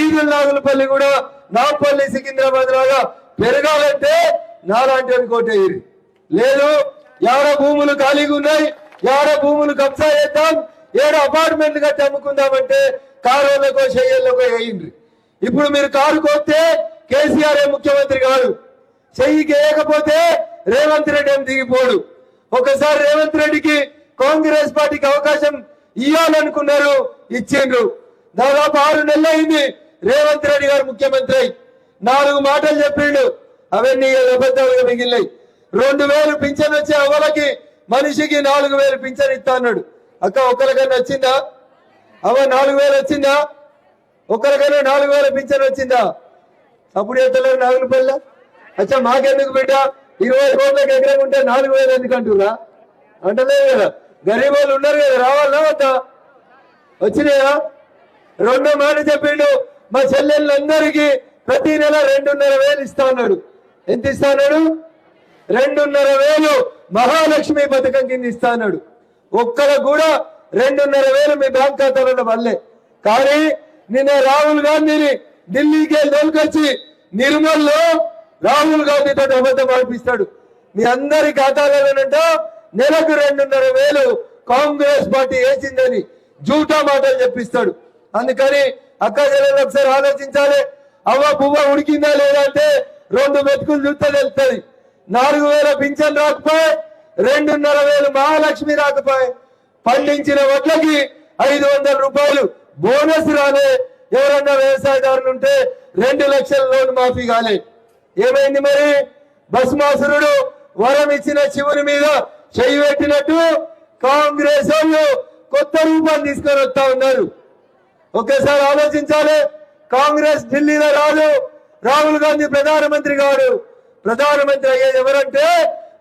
ఈదుల నాగులపల్లి కూడా నాంపల్లి సికింద్రాబాద్ లాగా పెరగాలంటే నాలాంటి కోటేరి లేదు. ఎవర భూములు ఖాళీగా ఉన్నాయి, ఎవర భూములు కబ్జా చేద్దాం, ఏడు అపార్ట్మెంట్లు కట్టి అమ్ముకుందామంటే కారులకో చెయ్యలకో వేయండి. ఇప్పుడు మీరు కారు కోస్తే కేసీఆర్ ముఖ్యమంత్రి కాదు, చెయ్యికి వేయకపోతే రేవంత్ రెడ్డి ఏం దిగిపోడు. ఒకసారి రేవంత్ రెడ్డికి కాంగ్రెస్ పార్టీకి అవకాశం ఇవ్వాలనుకున్నారు, ఇచ్చిండ్రు. దాదాపు 6 నెలలు అయింది రేవంత్ రెడ్డి గారు ముఖ్యమంత్రి. 4 మాటలు చెప్పిండు, అవన్నీ అబద్ధాలుగా మిగిలినాయి. 2000 పింఛన్ వచ్చే అవ్వలకి మనిషికి 4000 పింఛన్ ఇస్తా అన్నాడు. అక్క ఒక్కరికైనా వచ్చిందా? అవ్వ 4000 వచ్చిందా? ఒక్కరికైనా 4000 పింఛన్ వచ్చిందా? అప్పుడు ఎత్తలేరు నాగులపల్లి. అచ్చా మాకెందుకు బిడ్డ 20 కోట్లకు ఎకరం ఉంటే 4000 ఎందుకు అంటురా? అంటలేదు కదా. గరీబ్ వాళ్ళు ఉన్నారు కదా, రావాలా వద్దా? వచ్చినాయా? 2వ మాట చెప్పిండు, మా చెల్లెళ్ళందరికీ ప్రతి నెల 2,500 ఇస్తా అన్నాడు. ఎంత ఇస్తా అన్నాడు? 2,500 మహాలక్ష్మి పథకం కింద ఇస్తా అన్నాడు. ఒక్కరికి కూడా 2,500 మీ బ్యాంక్ ఖాతాలో వల్లే. కానీ నిన్న రాహుల్ గాంధీని ఢిల్లీకి తోలుకొచ్చి నిర్మల్లో రాహుల్ గాంధీతో అబద్ధం ఆడిపిస్తాడు. మీ అందరి ఖాతాలోనంట నెలకు 2,500 కాంగ్రెస్ పార్టీ వేసిందని జూటా మాటలు చెప్పిస్తాడు. అందుకని అక్క చెల్లెలు ఒకసారి ఆలోచించాలి. అవ్వ పువ్వ ఉడికిందా లేదా అంటే 2 మెతుకులు చూస్తే తెలుస్తుంది. 4,000 పింఛన్ రాకపోయి, 2,500 మహాలక్ష్మి రాకపోయి, పండించిన వడ్లకి 500 రూపాయలు బోనస్ రాలే. ఎవరన్నా వ్యవసాయదారులు ఉంటే 2 లక్షల లోన్ మాఫీ కాలే. ఏమైంది మరి? భస్మాసురుడు వరం ఇచ్చిన శివుని మీద చెయ్యి పెట్టినట్టు కాంగ్రెస్ వాళ్ళు కొత్త రూపాన్ని తీసుకొని వస్తా ఉన్నారు. ఒక్కసారి ఆలోచించాలి. కాంగ్రెస్ ఢిల్లీలో రాదు, రాహుల్ గాంధీ ప్రధానమంత్రి కాడు. ప్రధానమంత్రి అయ్యేది ఎవరంటే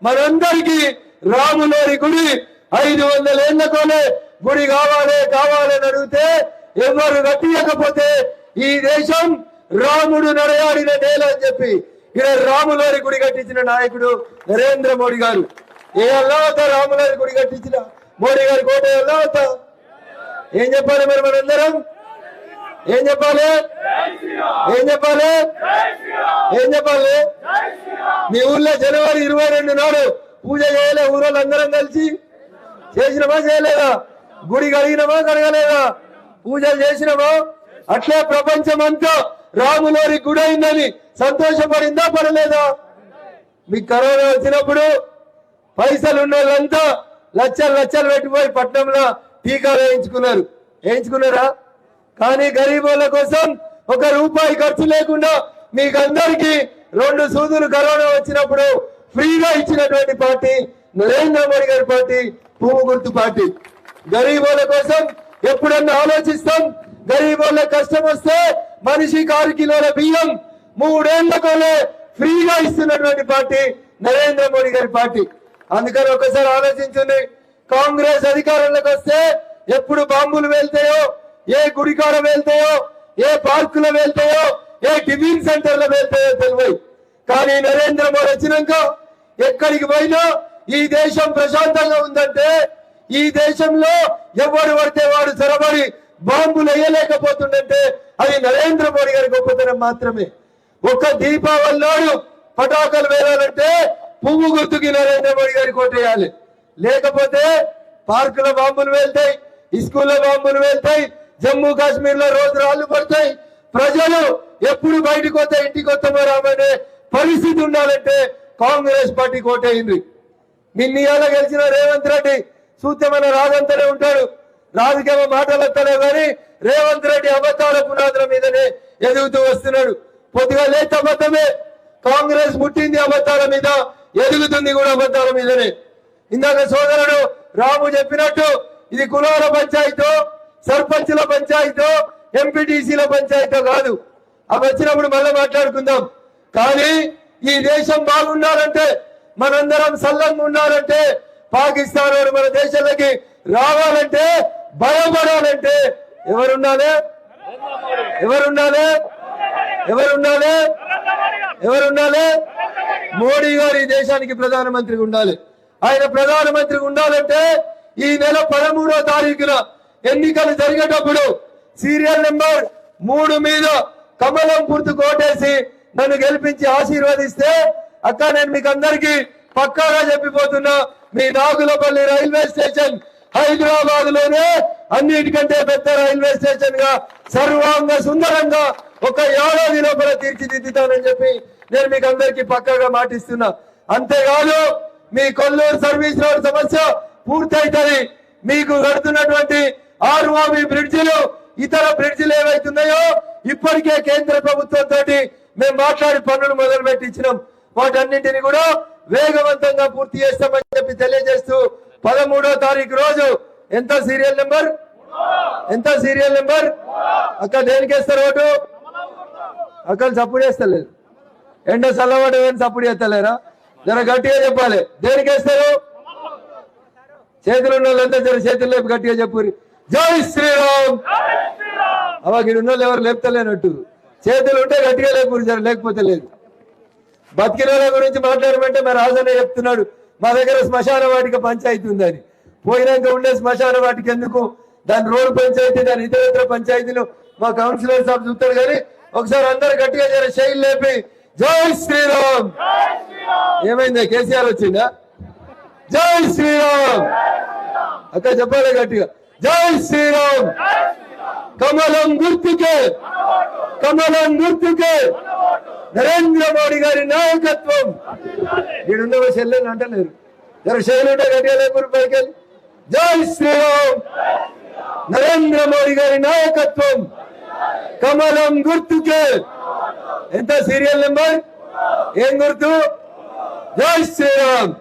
మనందరికీ రాములోని గుడి 500 ఏళ్లకోనే గుడి కావాలి కావాలని అడిగితే ఎవరు కట్టియకపోతే ఈ దేశం రాముడు నడయాడిన నేల అని చెప్పి ఇక్కడ రాములోని గుడి కట్టించిన నాయకుడు నరేంద్ర మోడీ గారు. ఏ అల్లావత రాములోని గుడి కట్టించిన మోడీ గారి కోట అల్లావత. ఏం చెప్పాలి మరి మనందరం? ఏం చెప్పాలి? ఏం చెప్పాలి? ఏం చెప్పాలి? మీ ఊర్లో జనవరి 22 నాడు పూజ చేయలే? ఊరోళ్ళు అందరం కలిసి చేసినమా చేయలేదా? గుడి కడిగినమా కడగలేదా? పూజలు చేసినమా? అట్లే ప్రపంచం అంతా రాములోని గుడి అయిందని సంతోషపడిందా పడలేదా? మీకు కరోనా వచ్చినప్పుడు పైసలు ఉన్న వాళ్ళంతా లక్షలు పెట్టిపోయి పట్నంలో టీకాలు వేయించుకున్నారు. వేయించుకున్నారా? కానీ గరీబుల కోసం 1 రూపాయి ఖర్చు లేకుండా మీకు అందరికీ 2 సూదులు కరోనా వచ్చినప్పుడు ఫ్రీగా ఇచ్చినటువంటి పార్టీ నరేంద్ర మోడీ గారి పార్టీ, పువ్వు గుర్తు పార్టీ. గరీబుల కోసం ఎప్పుడన్నా ఆలోచిస్తాం. గరీబుల కష్టం వస్తే మనిషికి 6 కిలోల బియ్యం 3 ఏళ్లకోలే ఫ్రీగా ఇస్తున్నటువంటి పార్టీ నరేంద్ర మోడీ గారి పార్టీ. అందుకని ఒకసారి ఆలోచించండి. కాంగ్రెస్ అధికారంలోకి వస్తే ఎప్పుడు బాంబులు వెళ్తాయో, ఏ గుడికాడ వెళ్తాయో, ఏ పార్కులో వెళ్తాయో, ఏ టిఫిన్ సెంటర్లో వెళ్తాయో తెలియదు. కానీ నరేంద్ర మోడీ వచ్చినాక ఎక్కడికి పోయినా ఈ దేశం ప్రశాంతంగా ఉందంటే ఈ దేశంలో ఎవరు పడితే వాడు చొరబడి బాంబులు వేయలేకపోతుందంటే అది నరేంద్ర మోడీ గారి గొప్పతనం మాత్రమే. ఒక్క దీపావళి నాడు పటాకులు వేయాలంటే పువ్వు గుర్తుకి నరేంద్ర మోడీ గారి కోటేయాలి. లేకపోతే పార్కులో బాంబులు వెళ్తాయి, స్కూల్లో బాంబులు వెళ్తాయి, జమ్మూ కాశ్మీర్ లో రోజు రాళ్లు పడతాయి. ప్రజలు ఎప్పుడు బయటకు వస్తే ఇంటికి వస్తామో రామనే పరిస్థితి ఉండాలంటే కాంగ్రెస్ పార్టీ కోటైంది. నిన్నీయాల గెలిచిన రేవంత్ రెడ్డి సూత్యమైన రాజంతనే ఉంటాడు. రాజకీయ మాటలు వస్తలేవు కానీ రేవంత్ రెడ్డి అబద్ధాల పునాదుల మీదనే ఎదుగుతూ వస్తున్నాడు. పొద్దుగా లేత అబద్ధమే. కాంగ్రెస్ పుట్టింది అబద్ధాల మీద, ఎదుగుతుంది కూడా అబద్ధాల మీదనే. ఇందాక సోదరుడు రాము చెప్పినట్టు ఇది కులాల పంచాయతీ, సర్పంచుల పంచాయతీ, ఎంపీటీసీల పంచాయతీ కాదు. అవి వచ్చినప్పుడు మళ్ళీ మాట్లాడుకుందాం. కానీ ఈ దేశం బాగుండాలంటే, మనందరం సల్లంగా ఉండాలంటే, పాకిస్తాన్ వాడు మన దేశాలకి రావాలంటే, భయపడాలంటే ఎవరుండాలి? ఎవరుండాలి? ఎవరుండాలి? ఎవరు ఉండాలి? మోడీ గారు ఈ దేశానికి ప్రధానమంత్రిగా ఉండాలి. ఆయన ప్రధానమంత్రిగా ఉండాలంటే ఈ నెల 13వ తారీఖున ఎన్నికలు జరిగేటప్పుడు సీరియల్ నెంబర్ 3 మీద కమలం గుర్తు కోటేసి నన్ను గెలిపించి ఆశీర్వదిస్తే అక్క నేను మీకు అందరికీ పక్కాగా చెప్పిపోతున్నా, మీ నాగులపల్లి రైల్వే స్టేషన్ హైదరాబాద్ లోనే అన్నిటికంటే పెద్ద రైల్వే స్టేషన్ గా సర్వాంగ సుందరంగా ఒక ఏడాది లోపల తీర్చిదిద్దుతానని చెప్పి నేను మీకు అందరికీ పక్కాగా మాటిస్తున్నా. అంతేకాదు మీ కొల్లూరు సర్వీస్ రోడ్ సమస్య పూర్తయితది. మీకు కడుతున్నటువంటి ఆర్ఓబి బ్రిడ్జిలు ఇతర బ్రిడ్జిలు ఏవైతున్నాయో ఇప్పటికే కేంద్ర ప్రభుత్వంతో మేము మాట్లాడి పనులు మొదలు పెట్టించినాం. వాటన్నింటినీ కూడా వేగవంతంగా పూర్తి చేస్తామని చెప్పి తెలియజేస్తూ 13వ తారీఖు రోజు ఎంత సీరియల్ నెంబర్ అక్క దేనికి వేస్తారు ఓటు? అక్కడ సప్పుడు వేస్తలేదు, ఎండ చల్లబడి సప్పుడు చేస్తలేరా? జర గట్టిగా చెప్పాలి. దేనికి వేస్తారు? చేతులు ఉన్న వాళ్ళంతా జర చేతులు లేపు గట్టిగా చెప్పురి జై శ్రీరామ్. అవాకి ఉన్న వాళ్ళు ఎవరు లేపుతలేనట్టు చేతులు ఉంటే గట్టిగా లేపురు, జర లేకపోతే లేదు. బతికిన గురించి మాట్లాడమంటే మరి రాజనే చెప్తున్నాడు మా దగ్గర శ్మశాన వాటిక పంచాయతీ ఉందని. పోయినాక ఉండే శ్మశాన వాటికి ఎందుకు? దాని రోడ్డు పంచాయతీ, దాని ఇతర పంచాయతీలు మా కౌన్సిలర్ సాబ్ చూస్తారు. కానీ ఒకసారి అందరు గట్టిగా జర శైలి లేపి జై శ్రీరామ్. ఏమైందా? కేసీఆర్ వచ్చిందా? జై శ్రీరామ్ అక్క చెప్పాలి గట్టిగా జై శ్రీరామ్. కమలం గుర్తుకే నరేంద్ర మోడీ గారి నాయకత్వం. వీడున్న శైలి అంటలేరు, జర శైలి ఉంటే గట్టిగా లేపు పైకి. జై శ్రీరామ్. నరేంద్ర మోడీ గారి నాయకత్వం, కమలం గుర్తుకే. ఎంత సీరియల్ నెంబర్? ఏం గుర్తు? జై శ్రీరామ్.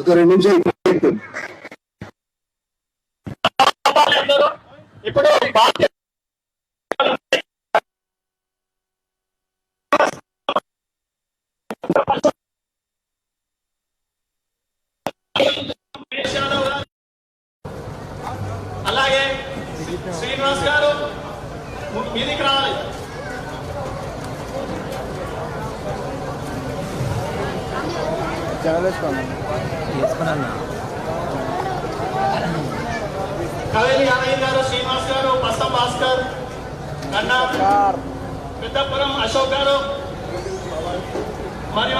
ఒక 2 నిమిషాలు ఇప్పుడు అలాగే శ్రీనివాస్ గారు మీదికి రావాలి. కవేలి యాదయ్య గారు, శ్రీనివాస్ గారు, పస్తం భాస్కర్, కన్నా పెద్దపురం అశోక్ గారు, మరి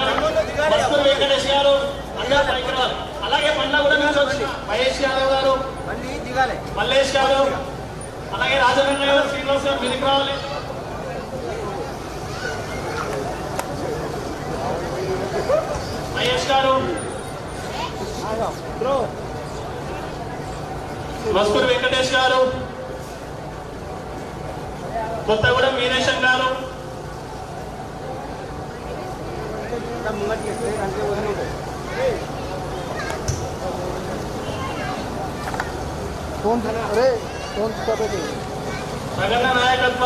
బస్తూరు వెంకటేష్ గారు అందరూ పైకి రావాలి. అలాగే పండ్ల కూడా నుంచి వచ్చిన మహేష్ యాదవ్ గారు, మల్లేష్ గారు, అలాగే రాజవేంద్ర గారు, శ్రీనివాస్ గారు మీదికి రావాలి. మహేష్ గారు, బస్తూరు వెంకటేష్ గారు, కొత్తగూడెం వీరేశం గారు, రగన్న నాయకత్వ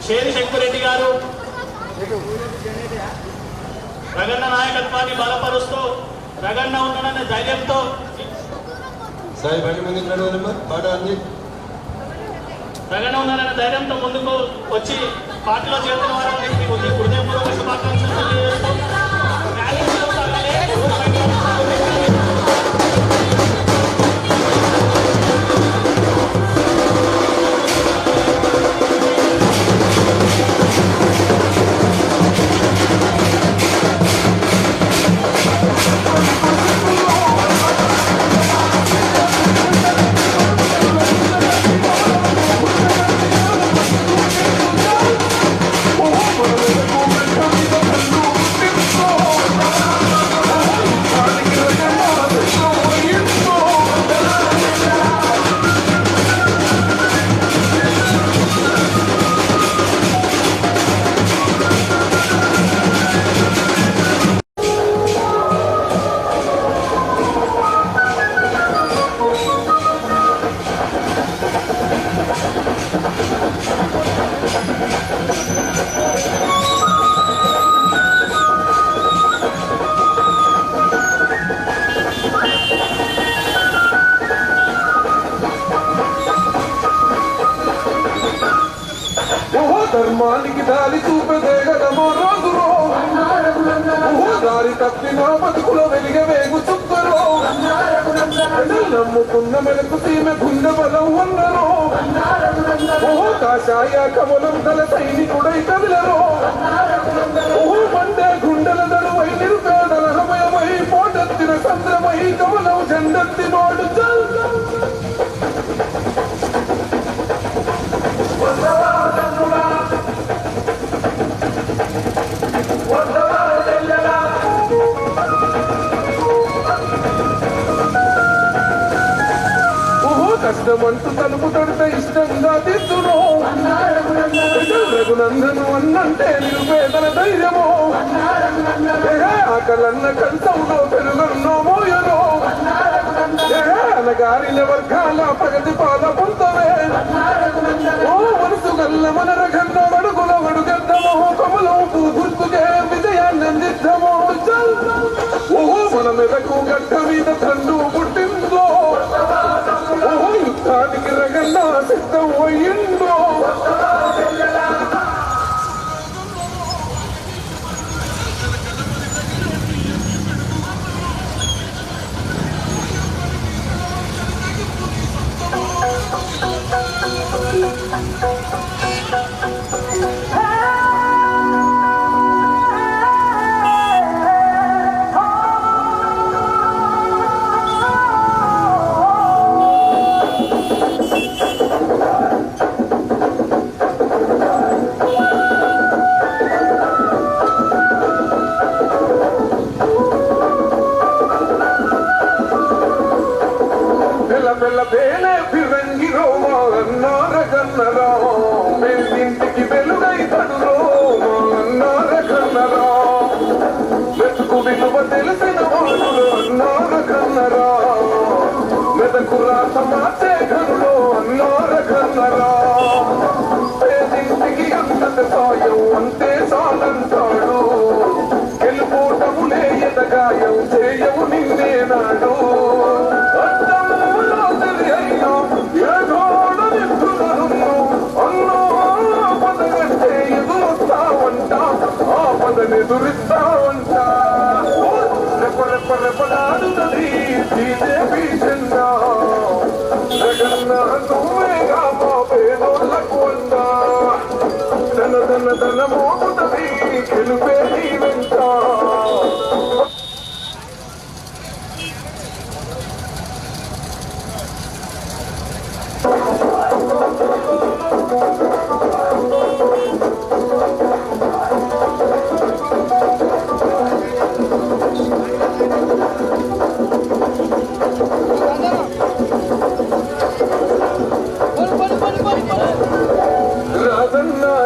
షేరి శంకురెడ్డి గారు రగన్న నాయకత్వాన్ని బలపరుస్తూ రగన్న ఉన్నాడనే ధైర్యంతో రగన్న ఉన్నాడనే ధైర్యంతో ముందుకు వచ్చి పార్టీలో చేరుతున్న వారందరికీ హృదయపూర్వక శుభాకాంక్షలు తెలియజేస్తూ Oh, తప్పిన బతుకులో వెలిగ వేగు చుక్కరు నమ్ముకున్న మెలకు సీమె గుండె బలం ఉన్నరు ఓహో కాషాయ కమలం తల సైనికుడై కదిలరు ఓహో మండే గుండెల దడువై నిరుపేదల హమయమై పోటెత్తిన సంద్రమై కమలం జెండెత్తి నోడు చల్ కష్టమంటూ తలుపు తొడితే ఇష్టంగా తీర్చును రఘునందను అన్నంటే నిరుపేదల ధైర్యము ఆకలన్న కంచంలో పెరుగన్నో మోయను అనగారిన వర్గాల ప్రగతి పాద పొందవే ఓ మనసు గల్ల మన రఘన్న అడుగుల అడుగద్దమో కమలం గుర్తుకే విజయాన్ని అందిద్దామో ఓహో మన మెదకు గడ్డ మీద తండ్రు పుట్టిందో ఓహో యుద్ధానికి రగన్న సిద్ధం అయ్యిందో బేలే ఫిరంగిరో మా అన్నార కన్నరా ఇంటికి వెలుగై తడురో మా అన్నార కన్నరా మెతుకు విలువ తెలిసిన వాళ్ళు అన్నార కన్నరా మెదకు రాత మార్చే కనులో అన్నార కన్నరా పేదింటికి అంతటి సాయం అంతే చాలంటాడు గెలుపోటములే ఎదగాయం చేయవు నిన్నేనాడు ఎదురిస్తావంట రెపరెపరెపలాడుతుంది బీజేపీ జెండా జగన్న నువ్వేగా మా పేదోళ్ళకు అందా ధన మోగుతుంది గెలుపే నీ వెంట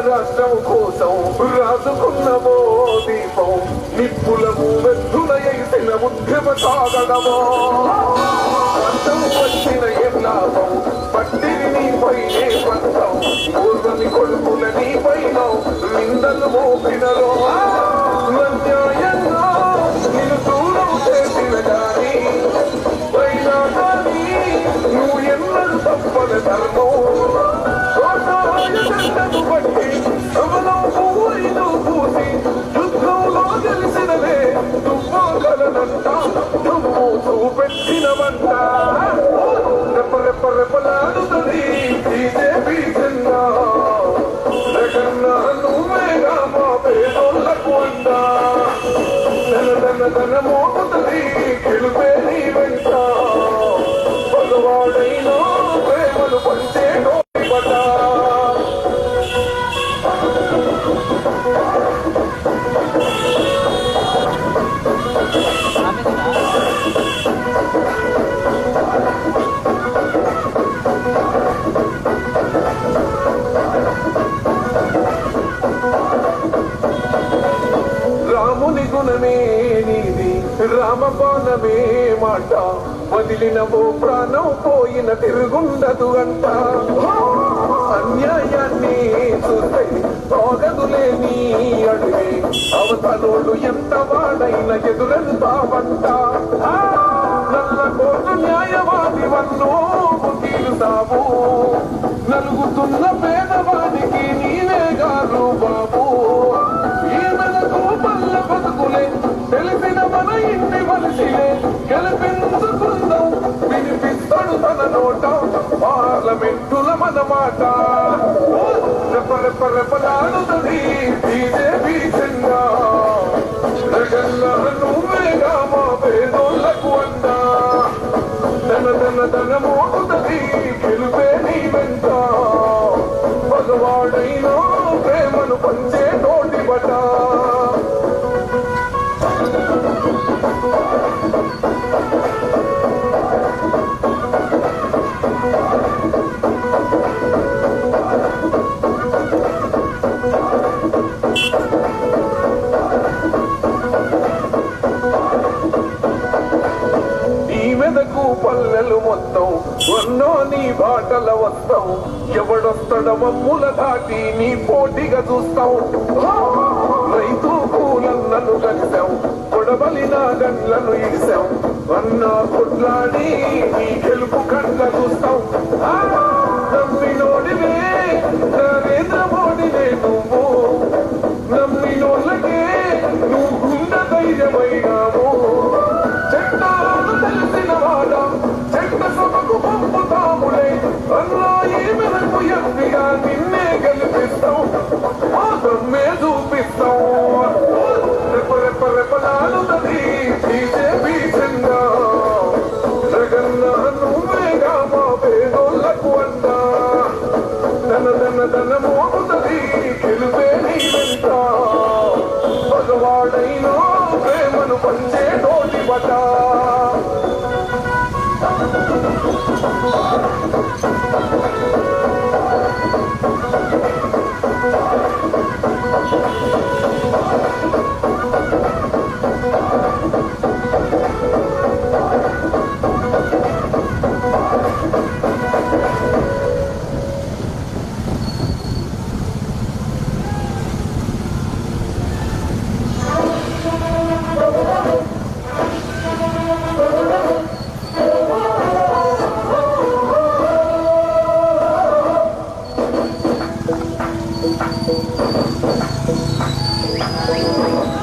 రాష్ట్రం కోసం రాసుకున్నమో దీపం నిప్పులము వెత్తులయసిన ఉద్యమ సాగడమో అర్థం వచ్చిన ఎల్లాపం పట్టిని నీపైనే పంతం పూర్వమి కొడుకుల నీపైన నిందలు మోపినరో అన్యాయంగా నిన్ను దూరం చేసిన గాని అయినా కానీ నువ్వు ఎన్నడు తప్పని ధర్మం బట్టి కమలం పువ్వును పూసి యుద్ధంలో గెలిచినవే తువ్వాగలనంట తుమ్ము చూపెట్టినవంట రెపరెపరెపలాడుతుంది బీజేపీ జెండా జగన్న నువ్వేగా మా పేదోళ్ళకు అంట ధన మోగుతుంది గెలుపే నీ వెంట పగవాడైనా ప్రేమలు పంచే పట రాముని గుణమే నీది రామబాణమే మాట వదిలినవో ప్రాణం పోయిన తిరుగుండదు అంట అన్యాయాన్ని చూస్తే తోగదులే నీ అడిగే అవతలోడు ఎంత వాడైన ఎదురెళ్తావంట నల్ల కోటు న్యాయవాది వన్నో తీరుతావు నలుగుతున్న పేదవాడికి నీవే గారు బాబు ఈ మనకు పల్ల బతుకులే తెలిసిన పల్లెలు మొత్తం వన్నో నీ బాటల వస్తాం ఎవడొస్తడ మమ్ముల దాటి నీ పోటీగా చూస్తాం రైతు కూలన్నను కలిసాం కొడబలిన గండ్లను ఇసాం అన్నా కొట్లాడి నీ గెలుపు కండ్ల చూస్తాం నమ్మినోడివే నరేంద్ర మోడీవే నువ్వు నమ్మినోళ్ళకే నువ్వు గుండె ధైర్యమైనావు చెట్టాలను తెలిసిన వాడ చెట్ట సభకు పంపుతాములే అన్నా ఈ మెరకు ఎంపిగా నిన్నే గెలిపిస్తాం ఆ దమ్మే చూపిస్తాం రెపరెపలాడుతుంది బీజేపీ జెండా జగన్న నువ్వేగా మా పేదోళ్లకు అందా ధన మోగుతుంది గెలుపే నీ వెంట మగవాడైనా ప్రేమను పంచే తోటి బట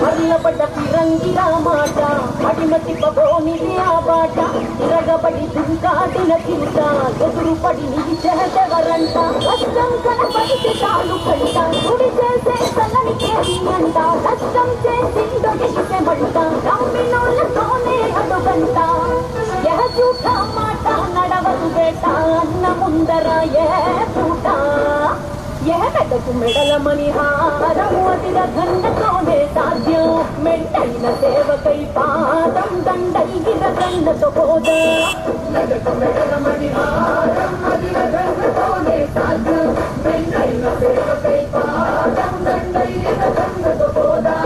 మల్లబడ్డ ఫిరంగిరా మాట అడిమతి పగోనిది ఆ బాట తిరగబడి దుంకాటిన చింత ఎదురు పడి నిలిచేదెవరంట కష్టం కనపడితే చాలు కంట గుడి చేసే సలనికేది అంట కష్టం చేసిందో గెలిచే మంట నమ్మినోళ్ళతోనే అడుగంట ఎహజూట మాట నడవదు బేట అన్న ముందర ఏ పూట ఎహమెడకు మెడలమని హారము అదిర గన్నతోనే సాధ్యం మెంటైన సేవకై పాదం దండైన గన్నతో పోదా మెడకు మెడలమని హారం అదిర గన్నతోనే సాధ్యం మెంటైన సేవకై పాదం దండైన గన్నతో పోదా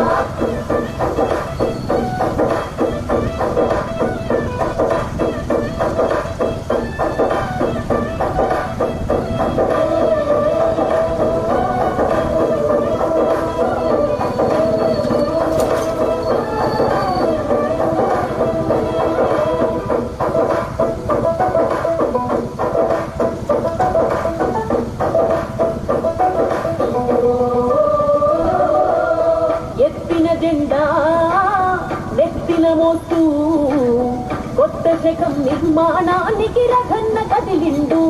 కొత్త శకం నిర్మాణానికి రగన్న కదిలిండు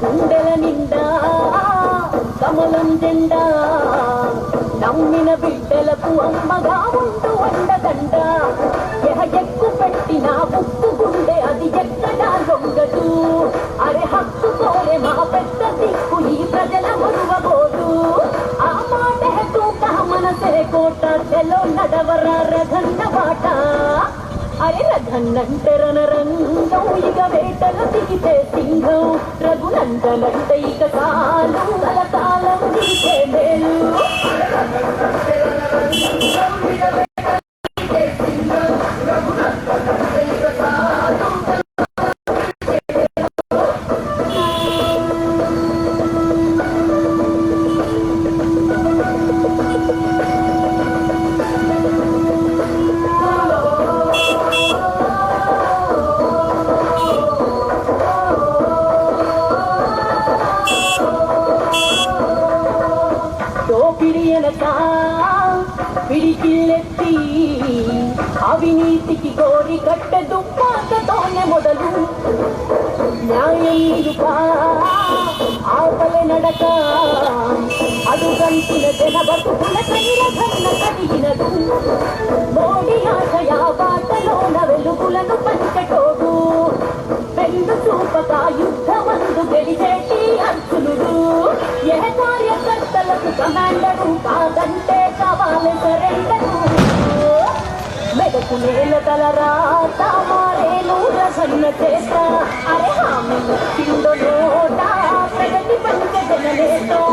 గుండెల నిండా కమలం జెండా నమ్మిన బిడ్డలకు అమ్మగా ఉంటూ అండదండ ఎక్కు పెట్టిన ఉప్పు గుండె అది ఎక్కడా లొంగదు అరే హక్కు కోరే మా పెద్ద దిక్కు ఈ ప్రజల మరువబోదు ఆ మాట తూక మనసే కోట చెలో నడవరా రగన్న బాట అరే రఘన్నంటే రణరంగం ఇక వేటలు దిగితే సింహం రఘునందనంటే ఇక కాలం కలకాలం నీకే మేలు పిడికిల్లెత్తి అవినీతికి కోరి కట్టె దుప్పాతతోనే మొదలు న్యాయం ఆపలే నడక అడుగంటిన జన బతుకుల కనిరగన్న కలిగినదు మోడీ ఆశయా బాటలోన వెలుగులను పంచటోడు వెండు చూపక యుద్ధమందు గెలిచేటి అర్జునుడు ఏ కార్యకర్తలకు కమాండరు కాదంటే కావాలి సరెండరు మెదకు నేల తలరా తామారేను రసన్న చేస్తా అరే హామీ కిందో నోట ప్రగతి పంచ జననేతో